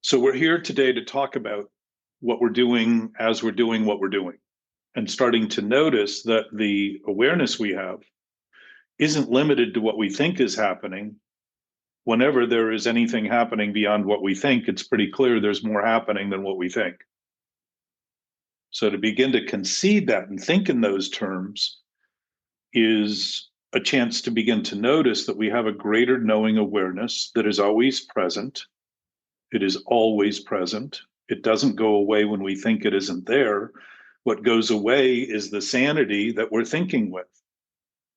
So we're here today to talk about what we're doing as we're doing what we're doing and starting to notice that the awareness we have isn't limited to what we think is happening. Whenever there is anything happening beyond what we think, it's pretty clear there's more happening than what we think. So to begin to concede that and think in those terms is a chance to begin to notice that we have a greater knowing awareness that is always present. It is always present. It doesn't go away when we think it isn't there. What goes away is the sanity that we're thinking with,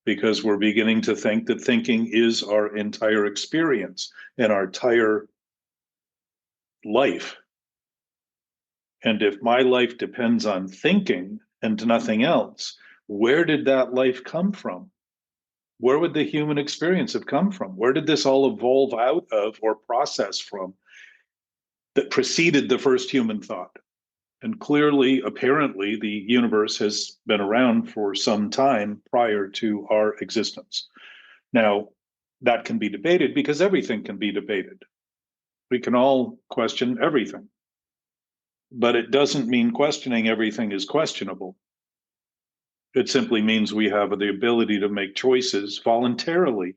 because we're beginning to think that thinking is our entire experience and our entire life. And if my life depends on thinking and nothing else, where did that life come from? Where would the human experience have come from? Where did this all evolve out of or process from that preceded the first human thought? And clearly, apparently, the universe has been around for some time prior to our existence. Now, that can be debated because everything can be debated. We can all question everything. But it doesn't mean questioning everything is questionable. It simply means we have the ability to make choices voluntarily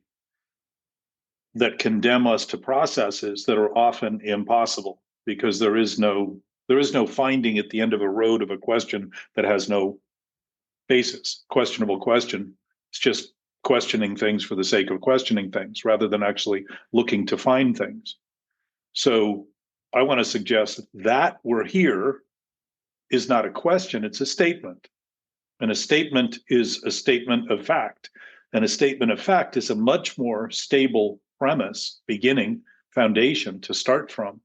that condemn us to processes that are often impossible, because there is no finding at the end of a road of a question that has no basis. Questionable question. It's just questioning things for the sake of questioning things rather than actually looking to find things. So I want to suggest that we're here is not a question, it's a statement. And a statement is a statement of fact. And a statement of fact is a much more stable premise, beginning, foundation to start from,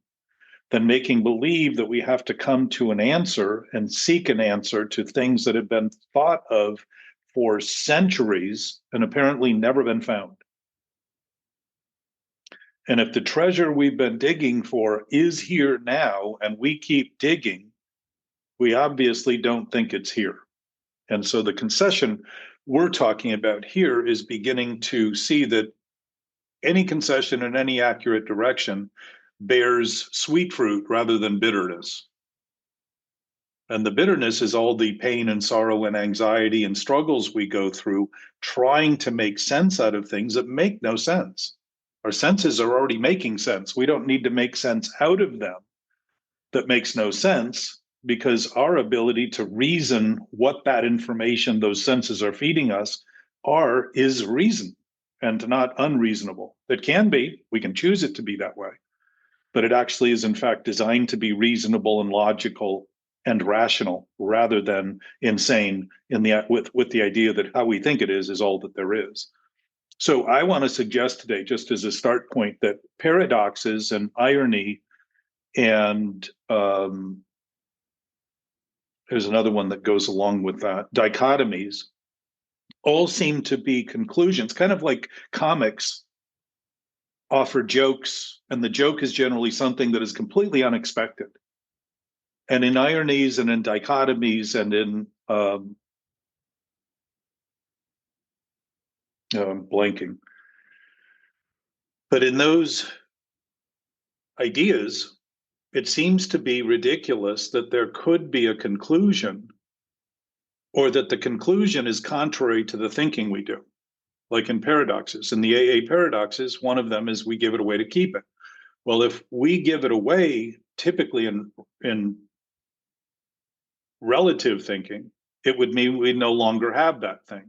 than making believe that we have to come to an answer and seek an answer to things that have been thought of for centuries and apparently never been found. And if the treasure we've been digging for is here now and we keep digging, we obviously don't think it's here. And so the concession we're talking about here is beginning to see that any concession in any accurate direction bears sweet fruit rather than bitterness. And the bitterness is all the pain and sorrow and anxiety and struggles we go through trying to make sense out of things that make no sense. Our senses are already making sense. We don't need to make sense out of them that makes no sense, because our ability to reason what that information those senses are feeding us is reason and not unreasonable. It can be, we can choose it to be that way, but it actually is in fact designed to be reasonable and logical and rational rather than insane with the idea that how we think it is all that there is. So I want to suggest today, just as a start point, that paradoxes and irony and there's another one that goes along with that, dichotomies, all seem to be conclusions, kind of like comics offer jokes, and the joke is generally something that is completely unexpected. And in ironies and in dichotomies and in blanking, but in those ideas, it seems to be ridiculous that there could be a conclusion, or that the conclusion is contrary to the thinking we do, like in paradoxes. In the AA paradoxes, one of them is we give it away to keep it. Well, if we give it away, typically in relative thinking, it would mean we no longer have that thing.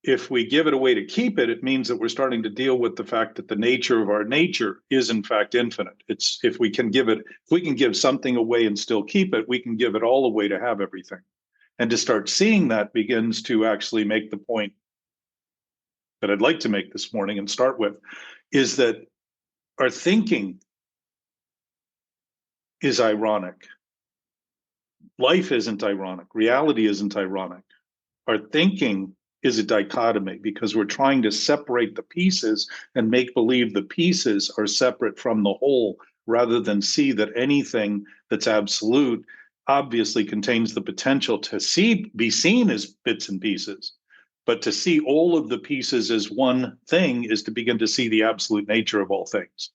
If we give it away to keep it, it means that we're starting to deal with the fact that the nature of our nature is in fact infinite. It's if we can give something away and still keep it, we can give it all away to have everything. And to start seeing that begins to actually make the point that I'd like to make this morning and start with, is that our thinking is ironic. Life isn't ironic. Reality isn't ironic. Our thinking is a dichotomy, because we're trying to separate the pieces and make believe the pieces are separate from the whole, rather than see that anything that's absolute obviously contains the potential to be seen as bits and pieces. But to see all of the pieces as one thing is to begin to see the absolute nature of all things.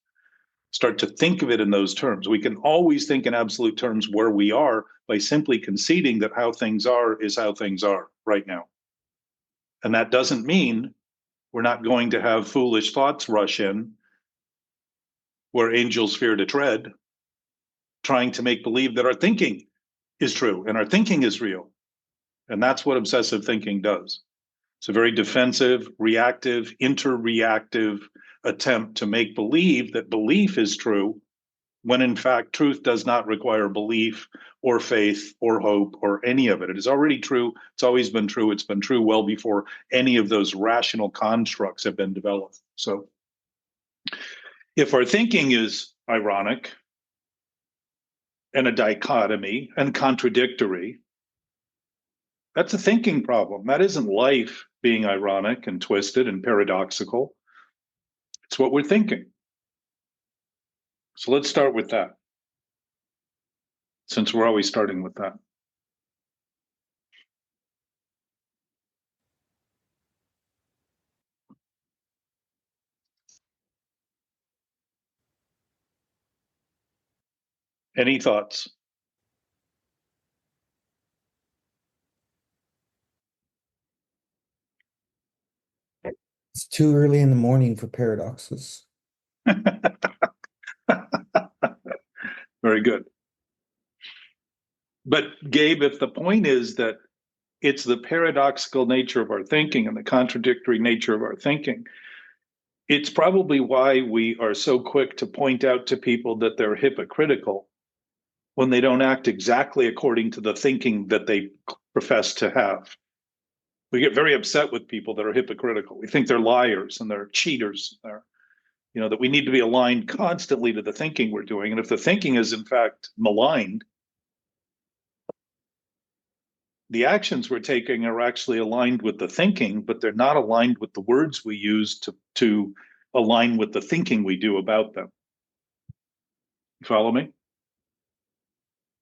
start to think of it in those terms. We can always think in absolute terms where we are by simply conceding that how things are is how things are right now. And that doesn't mean we're not going to have foolish thoughts rush in where angels fear to tread, trying to make believe that our thinking is true and our thinking is real. And that's what obsessive thinking does. It's a very defensive, reactive, interreactive attempt to make believe that belief is true, when in fact truth does not require belief or faith or hope or any of it. It is already true. It's always been true. It's been true well before any of those rational constructs have been developed. So if our thinking is ironic and a dichotomy and contradictory, that's a thinking problem. That isn't life being ironic and twisted and paradoxical. It's what we're thinking. So let's start with that, since we're always starting with that. Any thoughts? It's too early in the morning for paradoxes. Very good. But Gabe, if the point is that it's the paradoxical nature of our thinking and the contradictory nature of our thinking, it's probably why we are so quick to point out to people that they're hypocritical when they don't act exactly according to the thinking that they profess to have. We get very upset with people that are hypocritical. We think they're liars and they're cheaters. That we need to be aligned constantly to the thinking we're doing. And if the thinking is in fact maligned, the actions we're taking are actually aligned with the thinking, but they're not aligned with the words we use to align with the thinking we do about them. You follow me?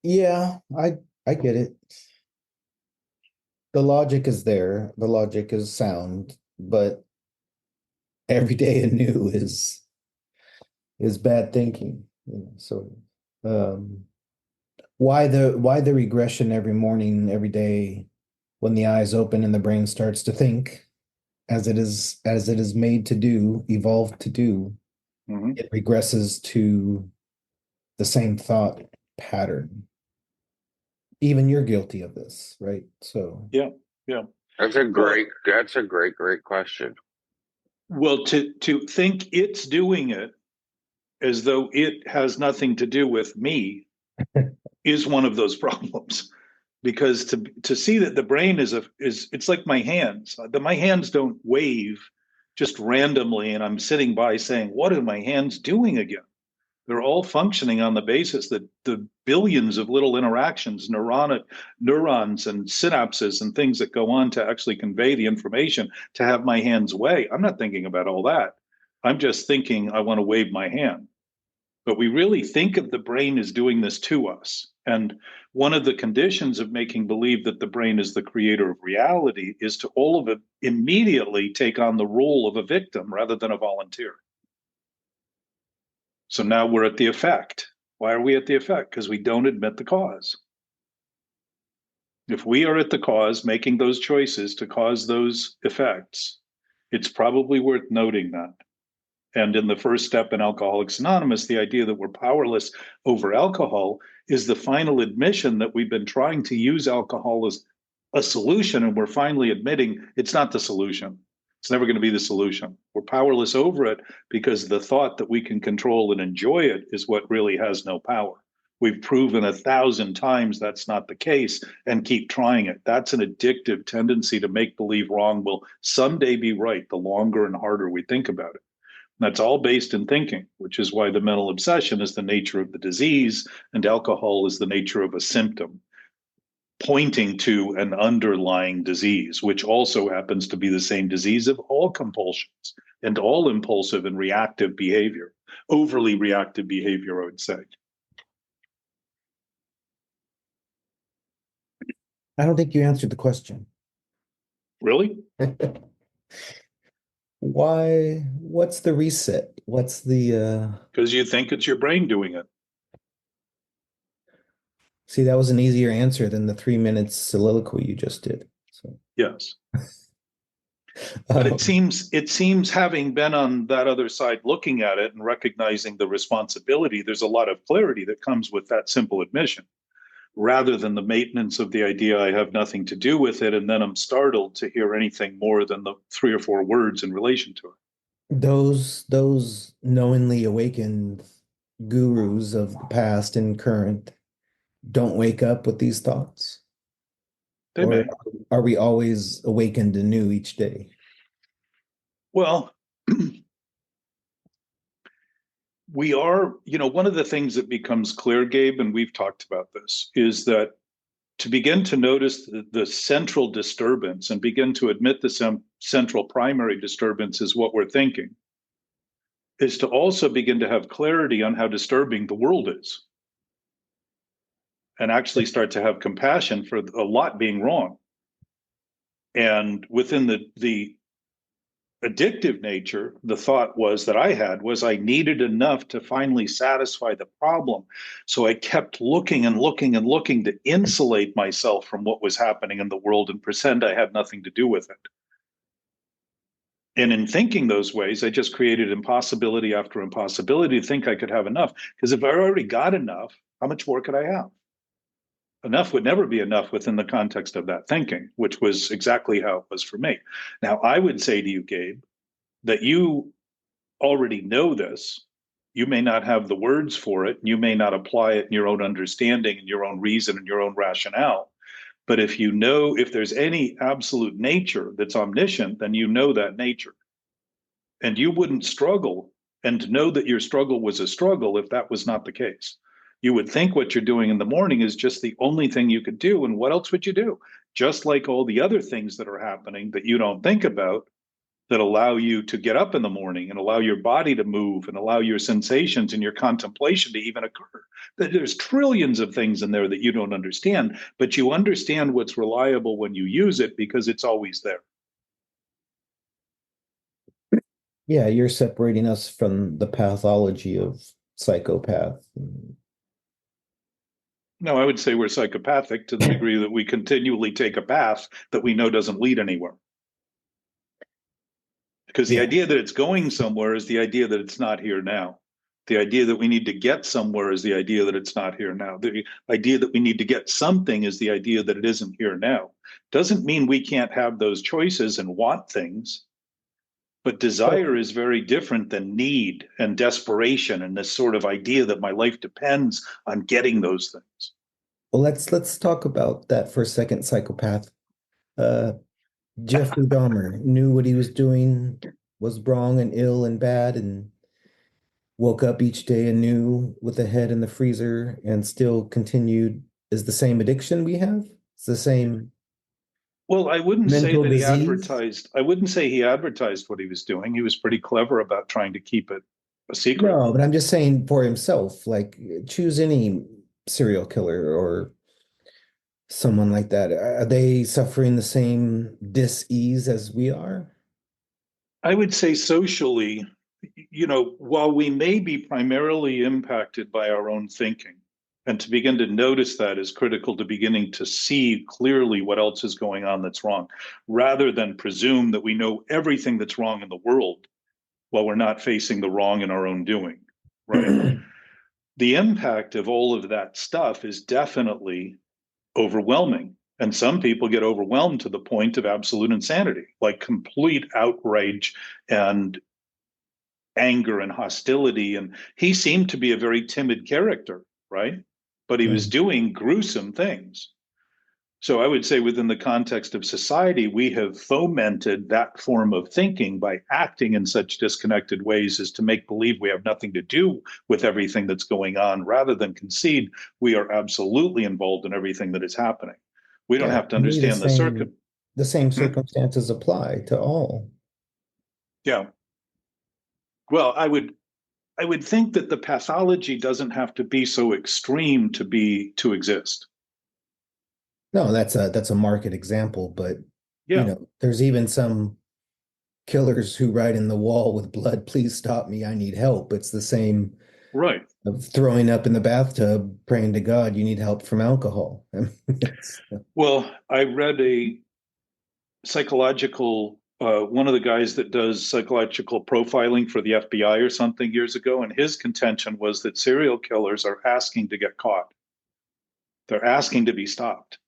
Yeah, I get it. The logic is there. The logic is sound, but every day anew is bad thinking. So why the regression every morning, every day, when the eyes open and the brain starts to think, as it is made to do, evolved to do, it regresses to the same thought pattern. Even you're guilty of this, right? So yeah. That's a great question. Well, to think it's doing it as though it has nothing to do with me is one of those problems. Because to see that the brain is it's like my hands. My hands don't wave just randomly, and I'm sitting by saying, "What are my hands doing again?" They're all functioning on the basis that the billions of little interactions, neurons and synapses and things that go on to actually convey the information to have my hands weigh. I'm not thinking about all that. I'm just thinking I want to wave my hand. But we really think of the brain as doing this to us. And one of the conditions of making believe that the brain is the creator of reality is to all of it immediately take on the role of a victim rather than a volunteer. So now we're at the effect. Why are we at the effect? Because we don't admit the cause. If we are at the cause, making those choices to cause those effects, it's probably worth noting that. And in the first step in Alcoholics Anonymous, the idea that we're powerless over alcohol is the final admission that we've been trying to use alcohol as a solution, and we're finally admitting it's not the solution. It's never going to be the solution. We're powerless over it because the thought that we can control and enjoy it is what really has no power. We've proven 1,000 times that's not the case and keep trying it. That's an addictive tendency to make believe wrong will someday be right the longer and harder we think about it. That's all based in thinking, which is why the mental obsession is the nature of the disease and alcohol is the nature of a symptom, pointing to an underlying disease, which also happens to be the same disease of all compulsions and all impulsive and reactive behavior, overly reactive behavior, I would say. I don't think you answered the question. Really? What's the reset? What's the Because you think it's your brain doing it. see, that was an easier answer than the 3 minutes soliloquy you just did. So Yes. But it seems having been on that other side looking at it and recognizing the responsibility, there's a lot of clarity that comes with that simple admission, rather than the maintenance of the idea I have nothing to do with it, and then I'm startled to hear anything more than the 3 or 4 words in relation to it. those knowingly awakened gurus of the past and current don't wake up with these thoughts? They Or may. are we always awakened anew each day? Well, we are, one of the things that becomes clear, Gabe, and we've talked about this, is that to begin to notice the central disturbance and begin to admit the central primary disturbance is what we're thinking, is to also begin to have clarity on how disturbing the world is and actually start to have compassion for a lot being wrong. And within the addictive nature, the thought was that I had was I needed enough to finally satisfy the problem. So I kept looking and looking and looking to insulate myself from what was happening in the world and pretend I had nothing to do with it. And in thinking those ways, I just created impossibility after impossibility to think I could have enough. Because if I already got enough, how much more could I have? Enough would never be enough within the context of that thinking, which was exactly how it was for me. Now, I would say to you, Gabe, that you already know this. You may not have the words for it. You may not apply it in your own understanding and your own reason and your own rationale. But if you know, if there's any absolute nature that's omniscient, then you know that nature. And you wouldn't struggle and know that your struggle was a struggle if that was not the case. You would think what you're doing in the morning is just the only thing you could do. And what else would you do? Just like all the other things that are happening that you don't think about, that allow you to get up in the morning and allow your body to move and allow your sensations and your contemplation to even occur. There's trillions of things in there that you don't understand, but you understand what's reliable when you use it because it's always there. Yeah, you're separating us from the pathology of psychopath. No, I would say we're psychopathic to the degree that we continually take a path that we know doesn't lead anywhere. Because the idea that it's going somewhere is the idea that it's not here now. The idea that we need to get somewhere is the idea that it's not here now. The idea that we need to get something is the idea that it isn't here now. Doesn't mean we can't have those choices and want things, but desire is very different than need and desperation and this sort of idea that my life depends on getting those things. Well, let's talk about that for a second, psychopath. Jeffrey Dahmer knew what he was doing was wrong and ill and bad, and woke up each day anew with a head in the freezer and still continued. Is the same addiction we have? It's the same. Well, I wouldn't say mental that he disease? advertised. I wouldn't say he advertised what he was doing. He was pretty clever about trying to keep it a secret. No, but I'm just saying for himself, like choose any serial killer or someone like that. Are they suffering the same dis-ease as we are? I would say socially, while we may be primarily impacted by our own thinking, and to begin to notice that is critical to beginning to see clearly what else is going on that's wrong, rather than presume that we know everything that's wrong in the world while we're not facing the wrong in our own doing, right? The impact of all of that stuff is definitely overwhelming. And some people get overwhelmed to the point of absolute insanity, like complete outrage and anger and hostility. And he seemed to be a very timid character, right? But he was doing gruesome things. So I would say within the context of society, we have fomented that form of thinking by acting in such disconnected ways as to make believe we have nothing to do with everything that's going on, rather than concede we are absolutely involved in everything that is happening. We don't have to understand the circuit. The same circumstances apply to all. Yeah. Well, I would think that the pathology doesn't have to be so extreme to exist. No, that's a market example, but Yeah. there's even some killers who write in the wall with blood, please stop me, I need help. It's the same Right. of throwing up in the bathtub, praying to God, you need help from alcohol. I mean, Well, I read a psychological, one of the guys that does psychological profiling for the FBI or something years ago, and his contention was that serial killers are asking to get caught. They're asking to be stopped.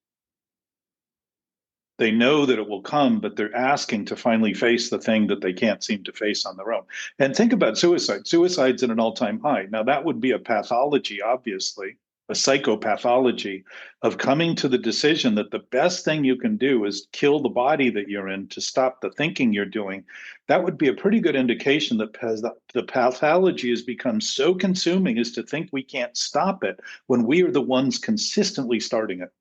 They know that it will come, but they're asking to finally face the thing that they can't seem to face on their own. And think about suicide. Suicide's at an all-time high. Now, that would be a pathology, obviously, a psychopathology of coming to the decision that the best thing you can do is kill the body that you're in to stop the thinking you're doing. That would be a pretty good indication that the pathology has become so consuming as to think we can't stop it when we are the ones consistently starting it.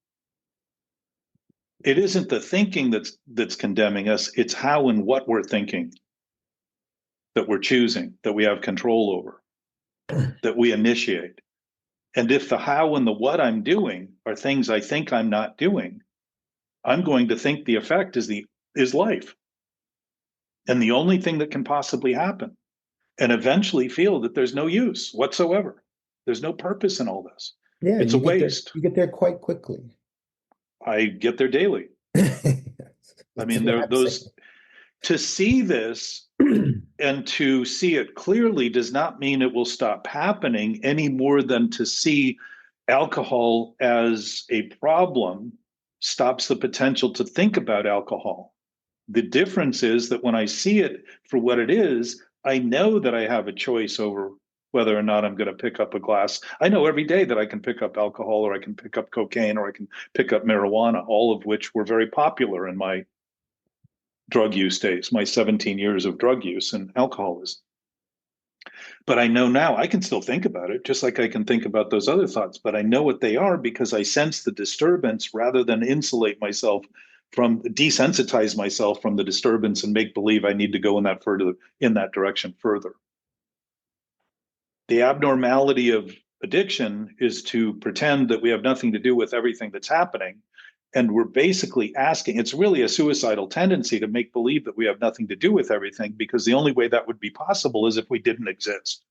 It isn't the thinking that's condemning us. It's how and what we're thinking that we're choosing, that we have control over, that we initiate. And if the how and the what I'm doing are things I think I'm not doing, I'm going to think the effect is life. And the only thing that can possibly happen. And eventually feel that there's no use whatsoever. There's no purpose in all this. yeah, It's a waste. You get there quite quickly. I get there daily. I mean, to see this and to see it clearly does not mean it will stop happening any more than to see alcohol as a problem stops the potential to think about alcohol. The difference is that when I see it for what it is, I know that I have a choice over whether or not I'm going to pick up a glass. I know every day that I can pick up alcohol, or I can pick up cocaine, or I can pick up marijuana, all of which were very popular in my drug use days, my 17 years of drug use and alcoholism. But I know now I can still think about it, just like I can think about those other thoughts, but I know what they are because I sense the disturbance rather than desensitize myself from the disturbance and make believe I need to go in that direction further. The abnormality of addiction is to pretend that we have nothing to do with everything that's happening. And we're basically asking, it's really a suicidal tendency to make believe that we have nothing to do with everything, because the only way that would be possible is if we didn't exist,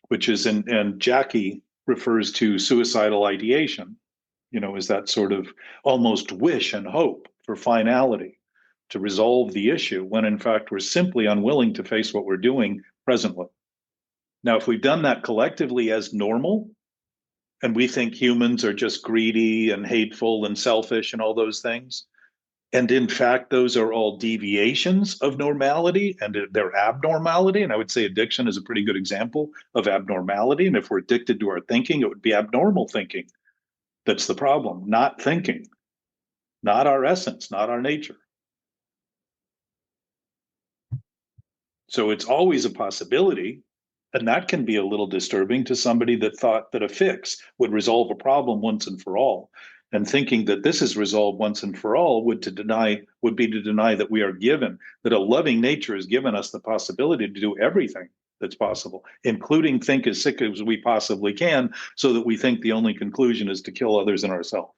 which is, and Jackie refers to suicidal ideation, is that sort of almost wish and hope for finality to resolve the issue, when in fact we're simply unwilling to face what we're doing presently. Now, if we've done that collectively as normal, and we think humans are just greedy and hateful and selfish and all those things, and in fact, those are all deviations of normality and they're abnormality. And I would say addiction is a pretty good example of abnormality. And if we're addicted to our thinking, it would be abnormal thinking that's the problem, not thinking, not our essence, not our nature. So it's always a possibility. And that can be a little disturbing to somebody that thought that a fix would resolve a problem once and for all. And thinking that this is resolved once and for all would be to deny that we are given, that a loving nature has given us the possibility to do everything that's possible, including think as sick as we possibly can, so that we think the only conclusion is to kill others and ourselves.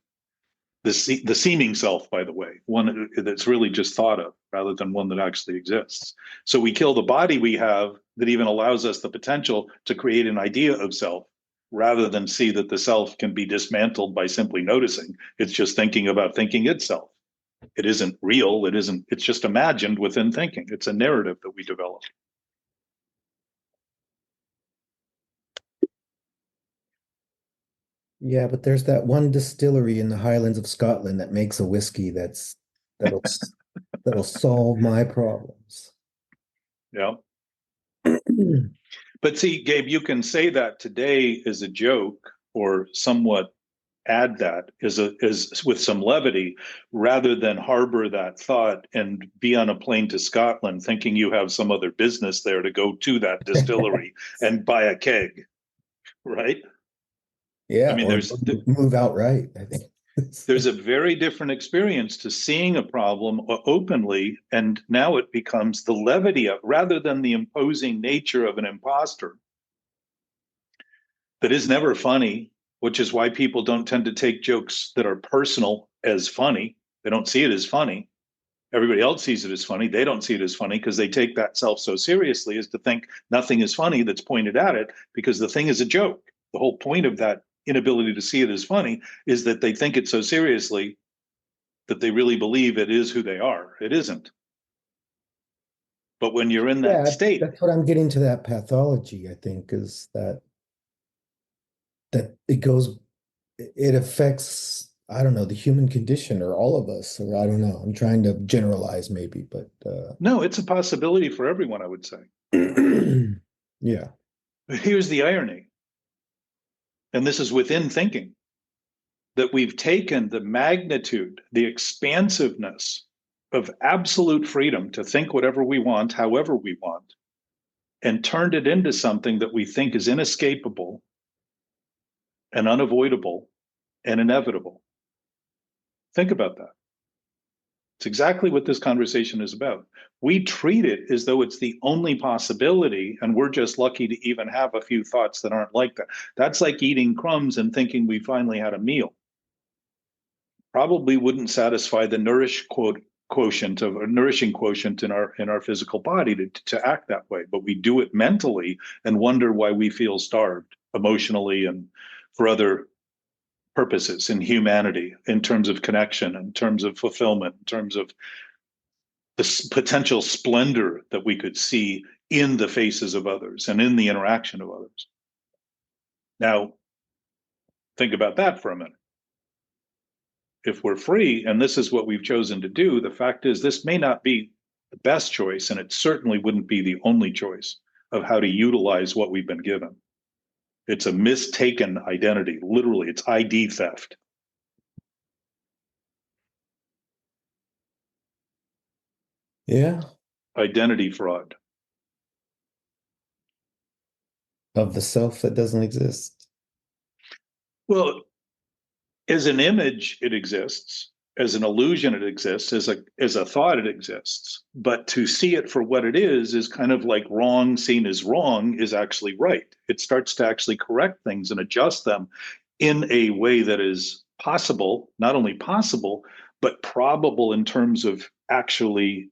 The seeming self, by the way, one that's really just thought of rather than one that actually exists. So we kill the body we have that even allows us the potential to create an idea of self, rather than see that the self can be dismantled by simply noticing. It's just thinking about thinking itself. It isn't real. It's just imagined within thinking. It's a narrative that we develop. Yeah, but there's that one distillery in the Highlands of Scotland that makes a whiskey that'll solve my problems. Yeah. But see, Gabe, you can say that today as a joke, or somewhat add that is with some levity, rather than harbor that thought and be on a plane to Scotland thinking you have some other business there to go to that distillery and buy a keg, right? Yeah, I mean, or move outright, I think. There's a very different experience to seeing a problem openly, and now it becomes the levity of, rather than the imposing nature of an imposter that is never funny, which is why people don't tend to take jokes that are personal as funny. They don't see it as funny. Everybody else sees it as funny. They don't see it as funny because they take that self so seriously as to think nothing is funny that's pointed at it because the thing is a joke. The whole point of that inability to see it as funny is that they think it so seriously that they really believe it is who they are. It isn't. But when you're in that state, that's what I'm getting to, that pathology, I think, is that it affects, I don't know, the human condition or all of us, or I don't know. I'm trying to generalize maybe, but no, it's a possibility for everyone, I would say. Yeah. But here's the irony, and this is within thinking, that we've taken the magnitude, the expansiveness of absolute freedom to think whatever we want, however we want, and turned it into something that we think is inescapable and unavoidable and inevitable. Think about that. It's exactly what this conversation is about. We treat it as though it's the only possibility, and we're just lucky to even have a few thoughts that aren't like that. That's like eating crumbs and thinking we finally had a meal. Probably wouldn't satisfy the quotient of a nourishing quotient in our physical body to act that way, but we do it mentally and wonder why we feel starved emotionally and for other purposes in humanity, in terms of connection, in terms of fulfillment, in terms of the potential splendor that we could see in the faces of others and in the interaction of others. Now, think about that for a minute. If we're free, and this is what we've chosen to do, the fact is this may not be the best choice, and it certainly wouldn't be the only choice of how to utilize what we've been given. It's a mistaken identity. Literally, it's ID theft. Yeah. Identity fraud. Of the self that doesn't exist. Well, as an image, it exists. As an illusion, it exists. As a thought, it exists. But to see it for what it is kind of like wrong seen as wrong is actually right. It starts to actually correct things and adjust them in a way that is possible, not only possible, but probable in terms of actually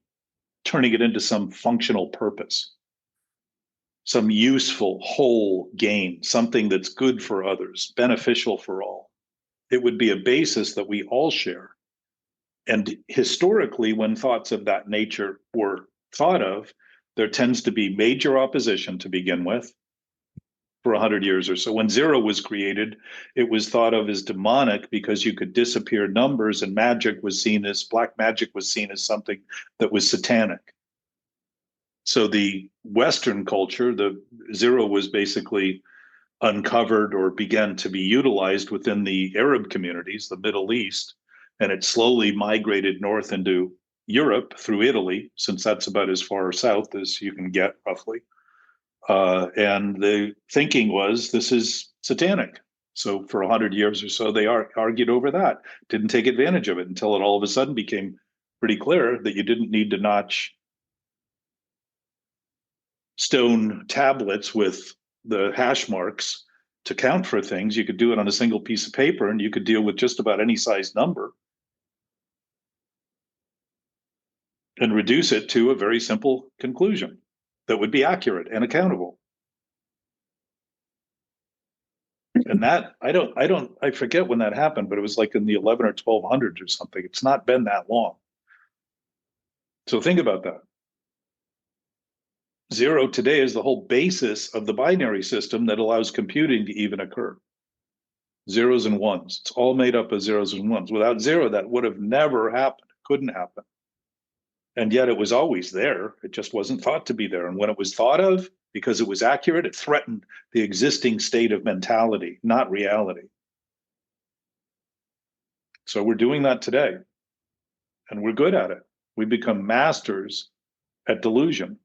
turning it into some functional purpose, some useful whole gain, something that's good for others, beneficial for all. It would be a basis that we all share. And historically, when thoughts of that nature were thought of, there tends to be major opposition to begin with for 100 years or so. When zero was created, it was thought of as demonic because you could disappear numbers, and black magic was seen as something that was satanic. So the Western culture, the zero was basically uncovered or began to be utilized within the Arab communities, the Middle East, and it slowly migrated north into Europe through Italy, since that's about as far south as you can get, roughly. And the thinking was this is satanic. So for 100 years or so, they argued over that, didn't take advantage of it until it all of a sudden became pretty clear that you didn't need to notch stone tablets with the hash marks to count for things. You could do it on a single piece of paper, and you could deal with just about any size number and reduce it to a very simple conclusion that would be accurate and accountable. And that I forget when that happened, but it was like in the 11 or 1200s or something. It's not been that long. So think about that. Zero today is the whole basis of the binary system that allows computing to even occur. Zeros and ones. It's all made up of zeros and ones. Without zero, that would have never happened. It couldn't happen. And yet it was always there. It just wasn't thought to be there. And when it was thought of, because it was accurate, it threatened the existing state of mentality, not reality. So we're doing that today. And we're good at it. We become masters at delusion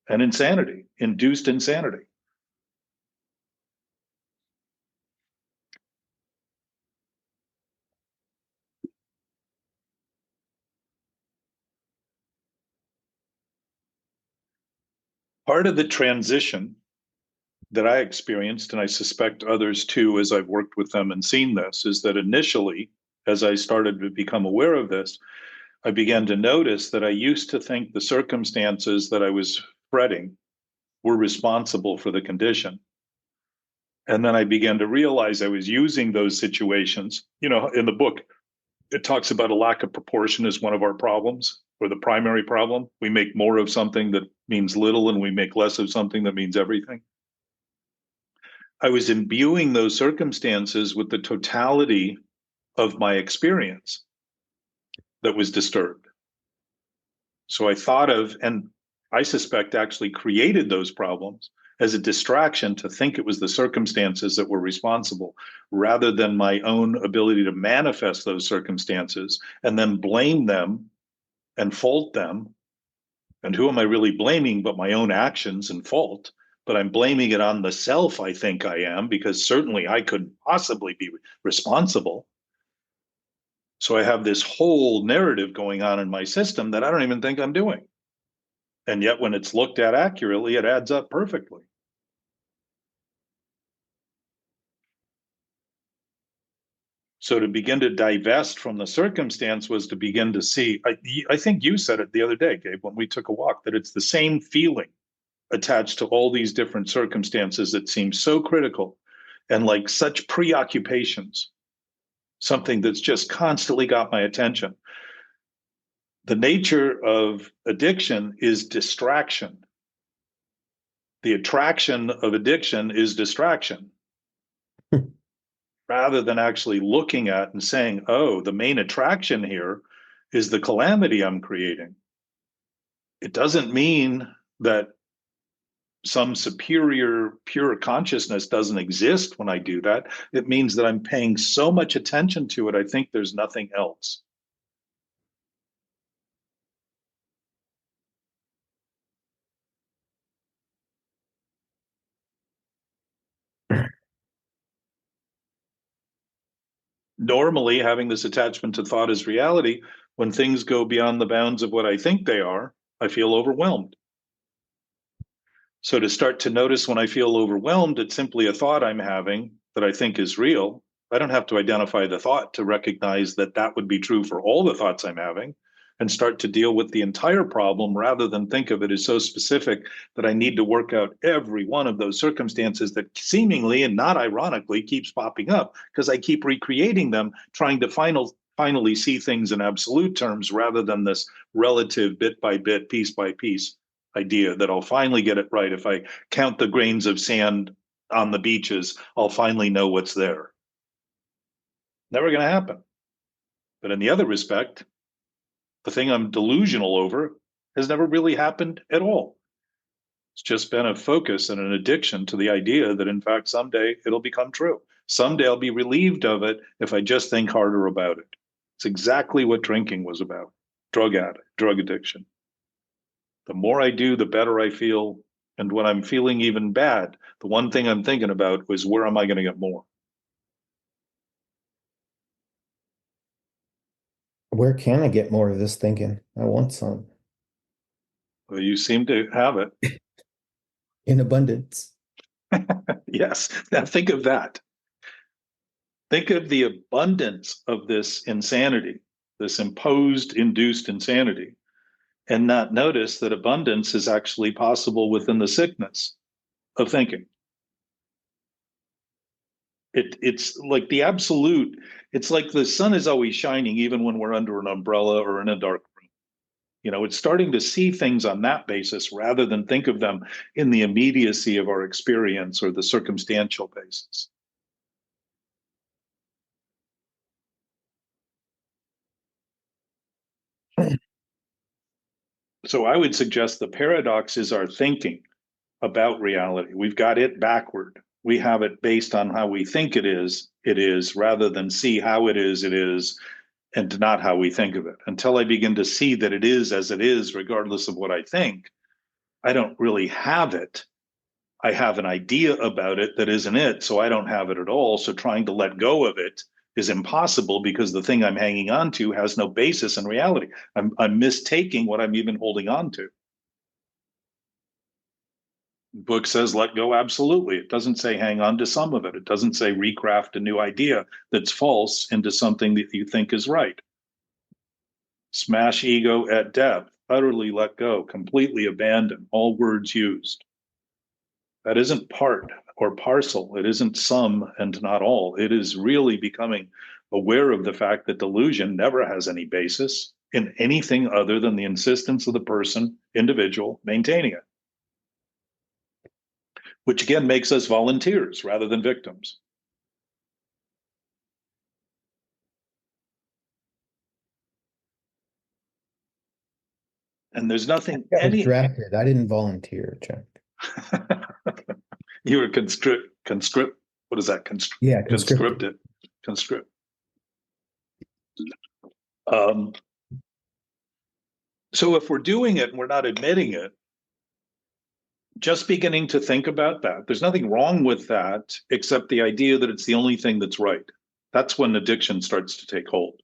and insanity, induced insanity. Part of the transition that I experienced, and I suspect others too, as I've worked with them and seen this, is that initially, as I started to become aware of this, I began to notice that I used to think the circumstances that I was fretting were responsible for the condition. And then I began to realize I was using those situations. You know, in the book, it talks about a lack of proportion as one of our problems, or the primary problem. We make more of something that means little, and we make less of something that means everything. I was imbuing those circumstances with the totality of my experience that was disturbed. So I thought of, and I suspect actually created those problems as a distraction to think it was the circumstances that were responsible, rather than my own ability to manifest those circumstances and then blame them and fault them. And who am I really blaming but my own actions and fault? But I'm blaming it on the self I think I am, because certainly I couldn't possibly be responsible. So I have this whole narrative going on in my system that I don't even think I'm doing. And yet when it's looked at accurately, it adds up perfectly. So to begin to divest from the circumstance was to begin to see, I think you said it the other day, Gabe, when we took a walk, that it's the same feeling attached to all these different circumstances that seem so critical and like such preoccupations, something that's just constantly got my attention. The nature of addiction is distraction. The attraction of addiction is distraction. Rather than actually looking at and saying, oh, the main attraction here is the calamity I'm creating. It doesn't mean that some superior pure consciousness doesn't exist when I do that. It means that I'm paying so much attention to it, I think there's nothing else. Normally, having this attachment to thought as reality, when things go beyond the bounds of what I think they are, I feel overwhelmed. So to start to notice when I feel overwhelmed, it's simply a thought I'm having that I think is real. I don't have to identify the thought to recognize that that would be true for all the thoughts I'm having, and start to deal with the entire problem rather than think of it as so specific that I need to work out every one of those circumstances that seemingly and not ironically keeps popping up because I keep recreating them, trying to finally see things in absolute terms rather than this relative bit by bit, piece by piece idea that I'll finally get it right. If I count the grains of sand on the beaches, I'll finally know what's there. Never going to happen. But in the other respect, the thing I'm delusional over has never really happened at all. It's just been a focus and an addiction to the idea that, in fact, someday it'll become true. Someday I'll be relieved of it if I just think harder about it. It's exactly what drinking was about. Drug addiction. The more I do, the better I feel. And when I'm feeling even bad, the one thing I'm thinking about was, where am I going to get more? Where can I get more of this thinking? I want some. Well, you seem to have it. In abundance. Yes. Now think of that. Think of the abundance of this insanity, this imposed, induced insanity, and not notice that abundance is actually possible within the sickness of thinking. It's like the absolute. It's like the sun is always shining, even when we're under an umbrella or in a dark room. You know, it's starting to see things on that basis rather than think of them in the immediacy of our experience or the circumstantial basis. So I would suggest the paradox is our thinking about reality. We've got it backward. We have it based on how we think it is, rather than see how it is, and not how we think of it. Until I begin to see that it is as it is, regardless of what I think, I don't really have it. I have an idea about it that isn't it, so I don't have it at all. So trying to let go of it is impossible because the thing I'm hanging on to has no basis in reality. I'm mistaking what I'm even holding on to. The book says let go absolutely. It doesn't say hang on to some of it. It doesn't say recraft a new idea that's false into something that you think is right. Smash ego at depth, utterly let go, completely abandon all words used. That isn't part or parcel. It isn't some and not all. It is really becoming aware of the fact that delusion never has any basis in anything other than the insistence of the person, individual, maintaining it, which again makes us volunteers rather than victims. And there's nothing I was drafted. I didn't volunteer, Chuck. You were conscript. What is that? Yeah, conscripted. Conscript. So if we're doing it and we're not admitting it, just beginning to think about that, there's nothing wrong with that except the idea that it's the only thing that's right. That's when addiction starts to take hold.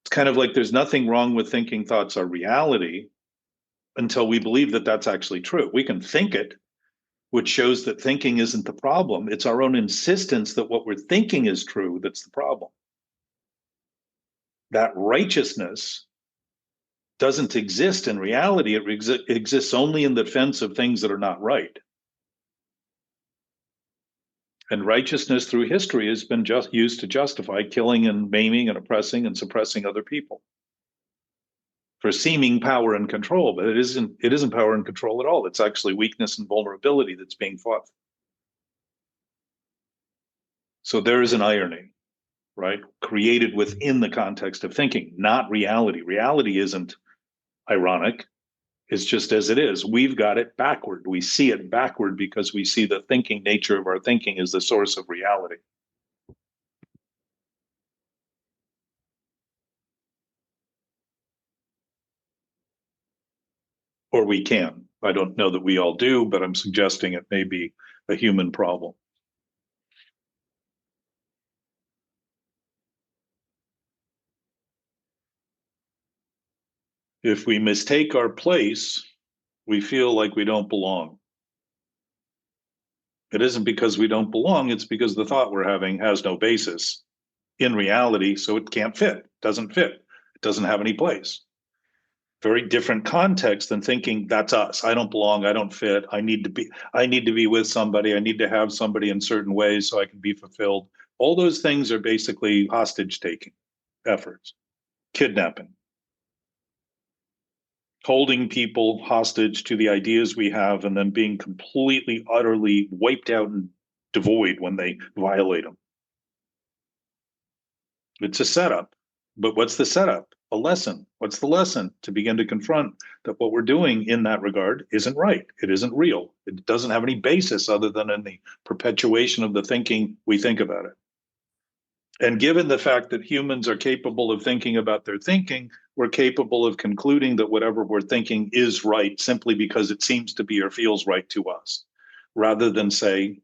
It's kind of like there's nothing wrong with thinking thoughts are reality until we believe that that's actually true. We can think it, which shows that thinking isn't the problem. It's our own insistence that what we're thinking is true that's the problem. That righteousness doesn't exist in reality. It exists only in the defense of things that are not right. And righteousness through history has been just used to justify killing and maiming and oppressing and suppressing other people for seeming power and control, but it isn't power and control at all. It's actually weakness and vulnerability that's being fought. So there is an irony, right? Created within the context of thinking, not reality. Reality isn't ironic. It's just as it is. We've got it backward. We see it backward because we see the thinking nature of our thinking is the source of reality. Or we can. I don't know that we all do, but I'm suggesting it may be a human problem. If we mistake our place, we feel like we don't belong. It isn't because we don't belong, it's because the thought we're having has no basis in reality, so it can't fit, doesn't fit, it doesn't have any place. Very different context than thinking that's us. I don't belong, I don't fit, I need to be with somebody, I need to have somebody in certain ways so I can be fulfilled. All those things are basically hostage-taking efforts, kidnapping. Holding people hostage to the ideas we have and then being completely, utterly wiped out and devoid when they violate them. It's a setup. But what's the setup? A lesson. What's the lesson? To begin to confront that what we're doing in that regard isn't right. It isn't real. It doesn't have any basis other than in the perpetuation of the thinking we think about it. And given the fact that humans are capable of thinking about their thinking, we're capable of concluding that whatever we're thinking is right simply because it seems to be or feels right to us, rather than say,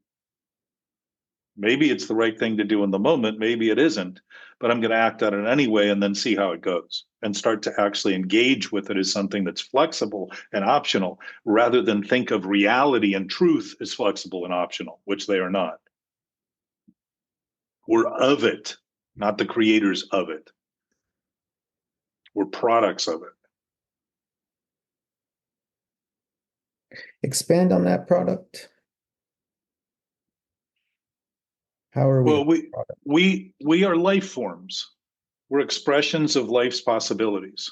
maybe it's the right thing to do in the moment, maybe it isn't, but I'm going to act on it anyway and then see how it goes and start to actually engage with it as something that's flexible and optional, rather than think of reality and truth as flexible and optional, which they are not. We're of it, not the creators of it. We're products of it. Expand on that product. How are we? Well, we are life forms. We're expressions of life's possibilities.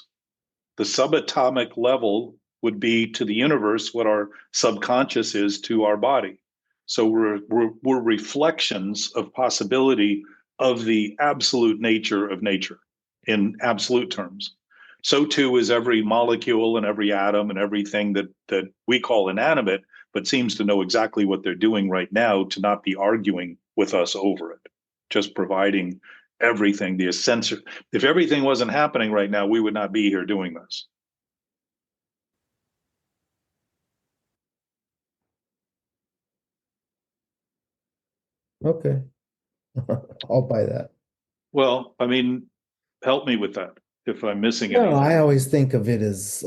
The subatomic level would be to the universe what our subconscious is to our body. So we're reflections of possibility of the absolute nature of nature in absolute terms. So too is every molecule and every atom and everything that we call inanimate, but seems to know exactly what they're doing right now to not be arguing with us over it, just providing everything, the essential. If everything wasn't happening right now, we would not be here doing this. Okay. I'll buy that. Well, I mean, help me with that if I'm missing No, anything. I always think of it as,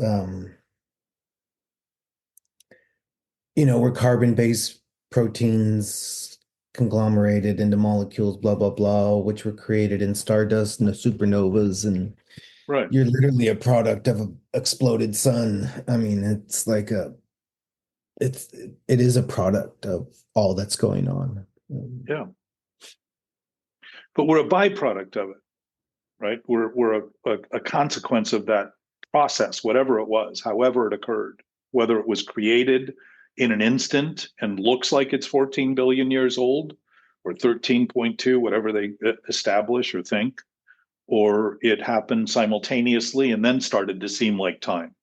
we're carbon-based proteins conglomerated into molecules, blah, blah, blah, which were created in stardust and the supernovas and Right. You're literally a product of an exploded sun. I mean, it is a product of all that's going on. Yeah. But we're a byproduct of it, right? We're a consequence of that process, whatever it was, however it occurred, whether it was created in an instant and looks like it's 14 billion years old or 13.2, whatever they establish or think, or it happened simultaneously and then started to seem like time.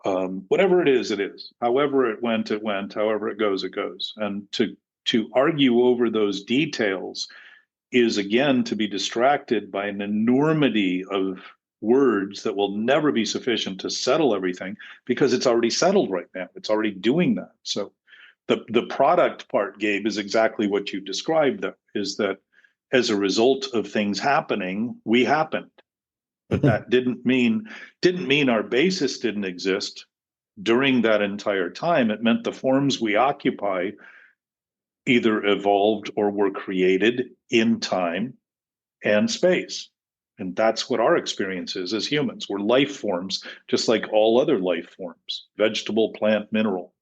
Whatever it is, it is. However it went, it went. However it goes, it goes. And to argue over those details is again to be distracted by an enormity of words that will never be sufficient to settle everything, because it's already settled right now. It's already doing that. So the product part, Gabe, is exactly what you described, though, is that as a result of things happening, we happened. But that didn't mean our basis didn't exist during that entire time. It meant the forms we occupy either evolved or were created in time and space. And that's what our experience is as humans. We're life forms, just like all other life forms, vegetable, plant, mineral,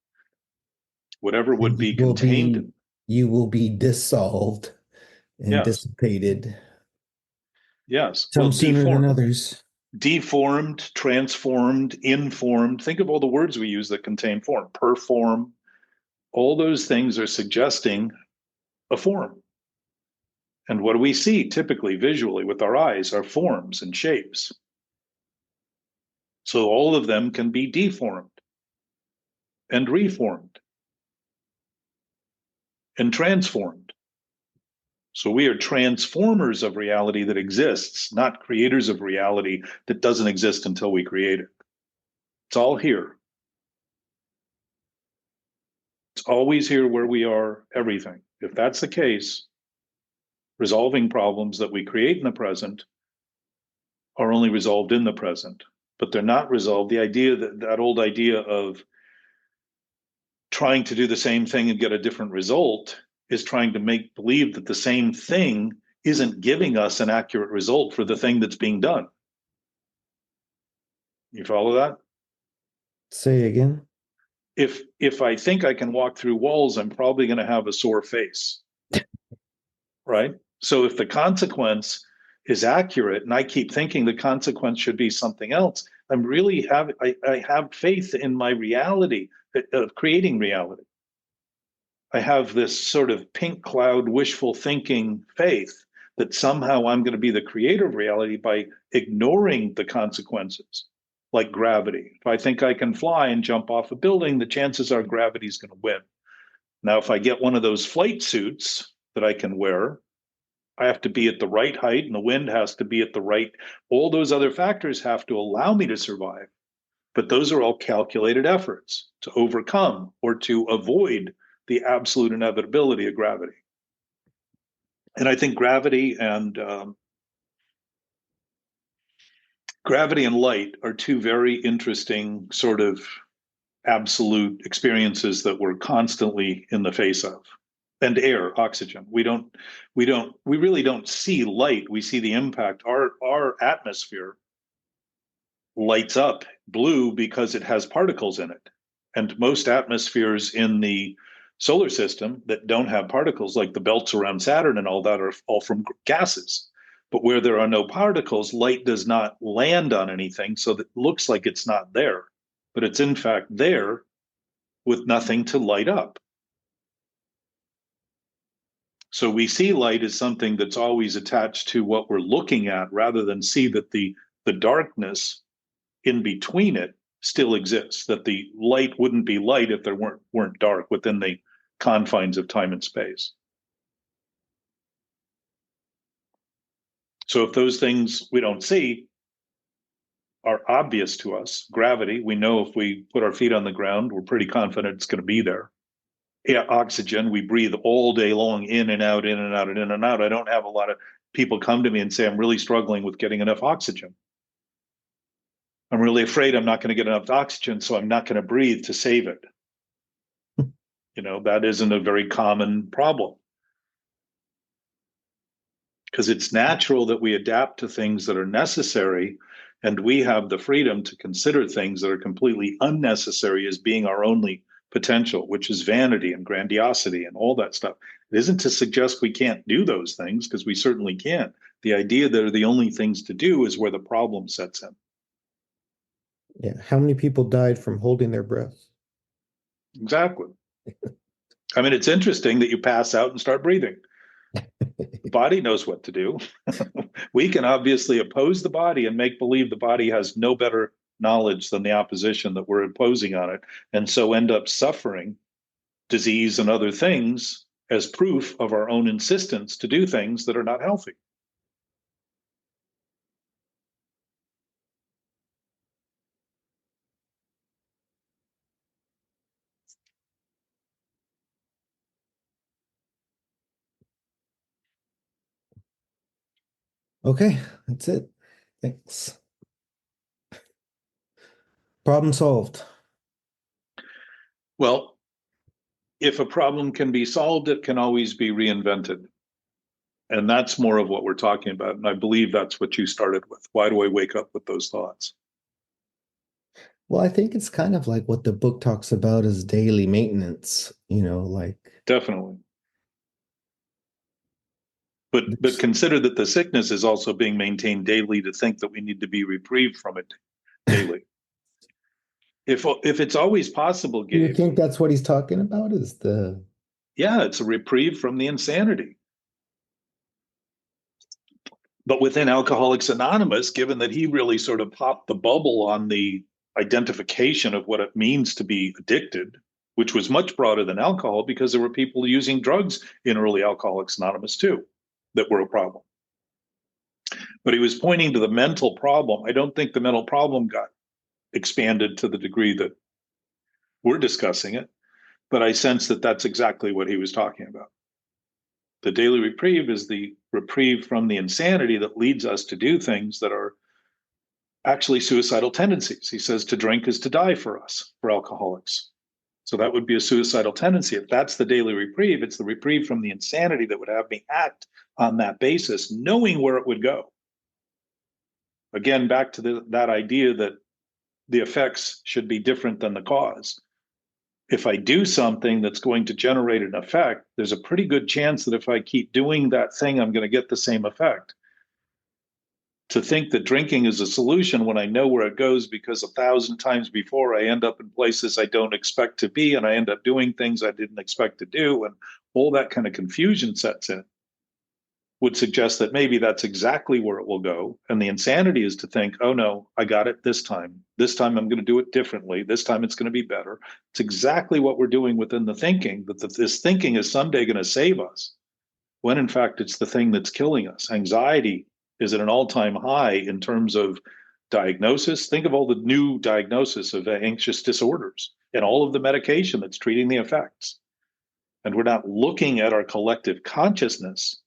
whatever would be contained in. You will be dissolved and Yes. dissipated. Yes. Some sooner than others. Deformed, transformed, informed. Think of all the words we use that contain form. Perform. All those things are suggesting a form. And what do we see typically visually with our eyes are forms and shapes. So all of them can be deformed and reformed and transformed. So we are transformers of reality that exists, not creators of reality that doesn't exist until we create it. It's all here. It's always here where we are, everything. If that's the case, resolving problems that we create in the present are only resolved in the present, but they're not resolved. The idea that old idea of trying to do the same thing and get a different result is trying to make believe that the same thing isn't giving us an accurate result for the thing that's being done. You follow that? Say again. If I think I can walk through walls, I'm probably going to have a sore face. Right? So if the consequence is accurate and I keep thinking the consequence should be something else, I have faith in my reality of creating reality. I have this sort of pink cloud wishful thinking faith that somehow I'm going to be the creator of reality by ignoring the consequences, like gravity. If I think I can fly and jump off a building, the chances are gravity is going to win. Now, if I get one of those flight suits that I can wear, I have to be at the right height and the wind has to be at the right, all those other factors have to allow me to survive. But those are all calculated efforts to overcome or to avoid the absolute inevitability of gravity. And I think gravity and light are two very interesting sort of absolute experiences that we're constantly in the face of. And air, oxygen. We really don't see light. We see the impact. Our atmosphere lights up blue because it has particles in it. And most atmospheres in the solar system that don't have particles, like the belts around Saturn and all that, are all from gases. But where there are no particles, light does not land on anything, so that it looks like it's not there. But it's in fact there with nothing to light up. So we see light as something that's always attached to what we're looking at, rather than see that the darkness in between it still exists, that the light wouldn't be light if there weren't dark within the confines of time and space. So if those things we don't see are obvious to us, gravity, we know if we put our feet on the ground, we're pretty confident it's going to be there. Yeah, oxygen, we breathe all day long, in and out, in and out, and in and out. I don't have a lot of people come to me and say, I'm really struggling with getting enough oxygen. I'm really afraid I'm not going to get enough oxygen, so I'm not going to breathe to save it. That isn't a very common problem. Because it's natural that we adapt to things that are necessary And we have the freedom to consider things that are completely unnecessary as being our only potential, which is vanity and grandiosity and all that stuff. It isn't to suggest we can't do those things, because we certainly can. The idea that they're the only things to do is where the problem sets in. Yeah. How many people died from holding their breath? Exactly. I mean, it's interesting that you pass out and start breathing. The body knows what to do. We can obviously oppose the body and make believe the body has no better knowledge than the opposition that we're imposing on it, and so end up suffering disease and other things as proof of our own insistence to do things that are not healthy. Okay, that's it. Thanks. Problem solved. Well, if a problem can be solved, it can always be reinvented. And that's more of what we're talking about. And I believe that's what you started with. Why do I wake up with those thoughts? Well, I think it's kind of like what the book talks about as daily maintenance, like. Definitely. But consider that the sickness is also being maintained daily, to think that we need to be reprieved from it daily. If it's always possible, Do you Gabe, think that's what he's talking about? yeah, it's a reprieve from the insanity. But within Alcoholics Anonymous, given that he really sort of popped the bubble on the identification of what it means to be addicted, which was much broader than alcohol, because there were people using drugs in early Alcoholics Anonymous too that were a problem. But he was pointing to the mental problem. I don't think the mental problem got expanded to the degree that we're discussing it, but I sense that that's exactly what he was talking about. The daily reprieve is the reprieve from the insanity that leads us to do things that are actually suicidal tendencies. He says to drink is to die for us, for alcoholics. So that would be a suicidal tendency. If that's the daily reprieve, it's the reprieve from the insanity that would have me act on that basis, knowing where it would go. Again, back to that idea that the effects should be different than the cause. If I do something that's going to generate an effect, there's a pretty good chance that if I keep doing that thing, I'm going to get the same effect. To think that drinking is a solution when I know where it goes, because 1,000 times before I end up in places I don't expect to be, and I end up doing things I didn't expect to do, and all that kind of confusion sets in, would suggest that maybe that's exactly where it will go. And the insanity is to think, oh no, I got it this time. This time I'm going to do it differently. This time it's going to be better. It's exactly what we're doing within the thinking, that this thinking is someday going to save us, when in fact it's the thing that's killing us. Anxiety is at an all-time high in terms of diagnosis. Think of all the new diagnosis of anxious disorders and all of the medication that's treating the effects. And we're not looking at our collective consciousness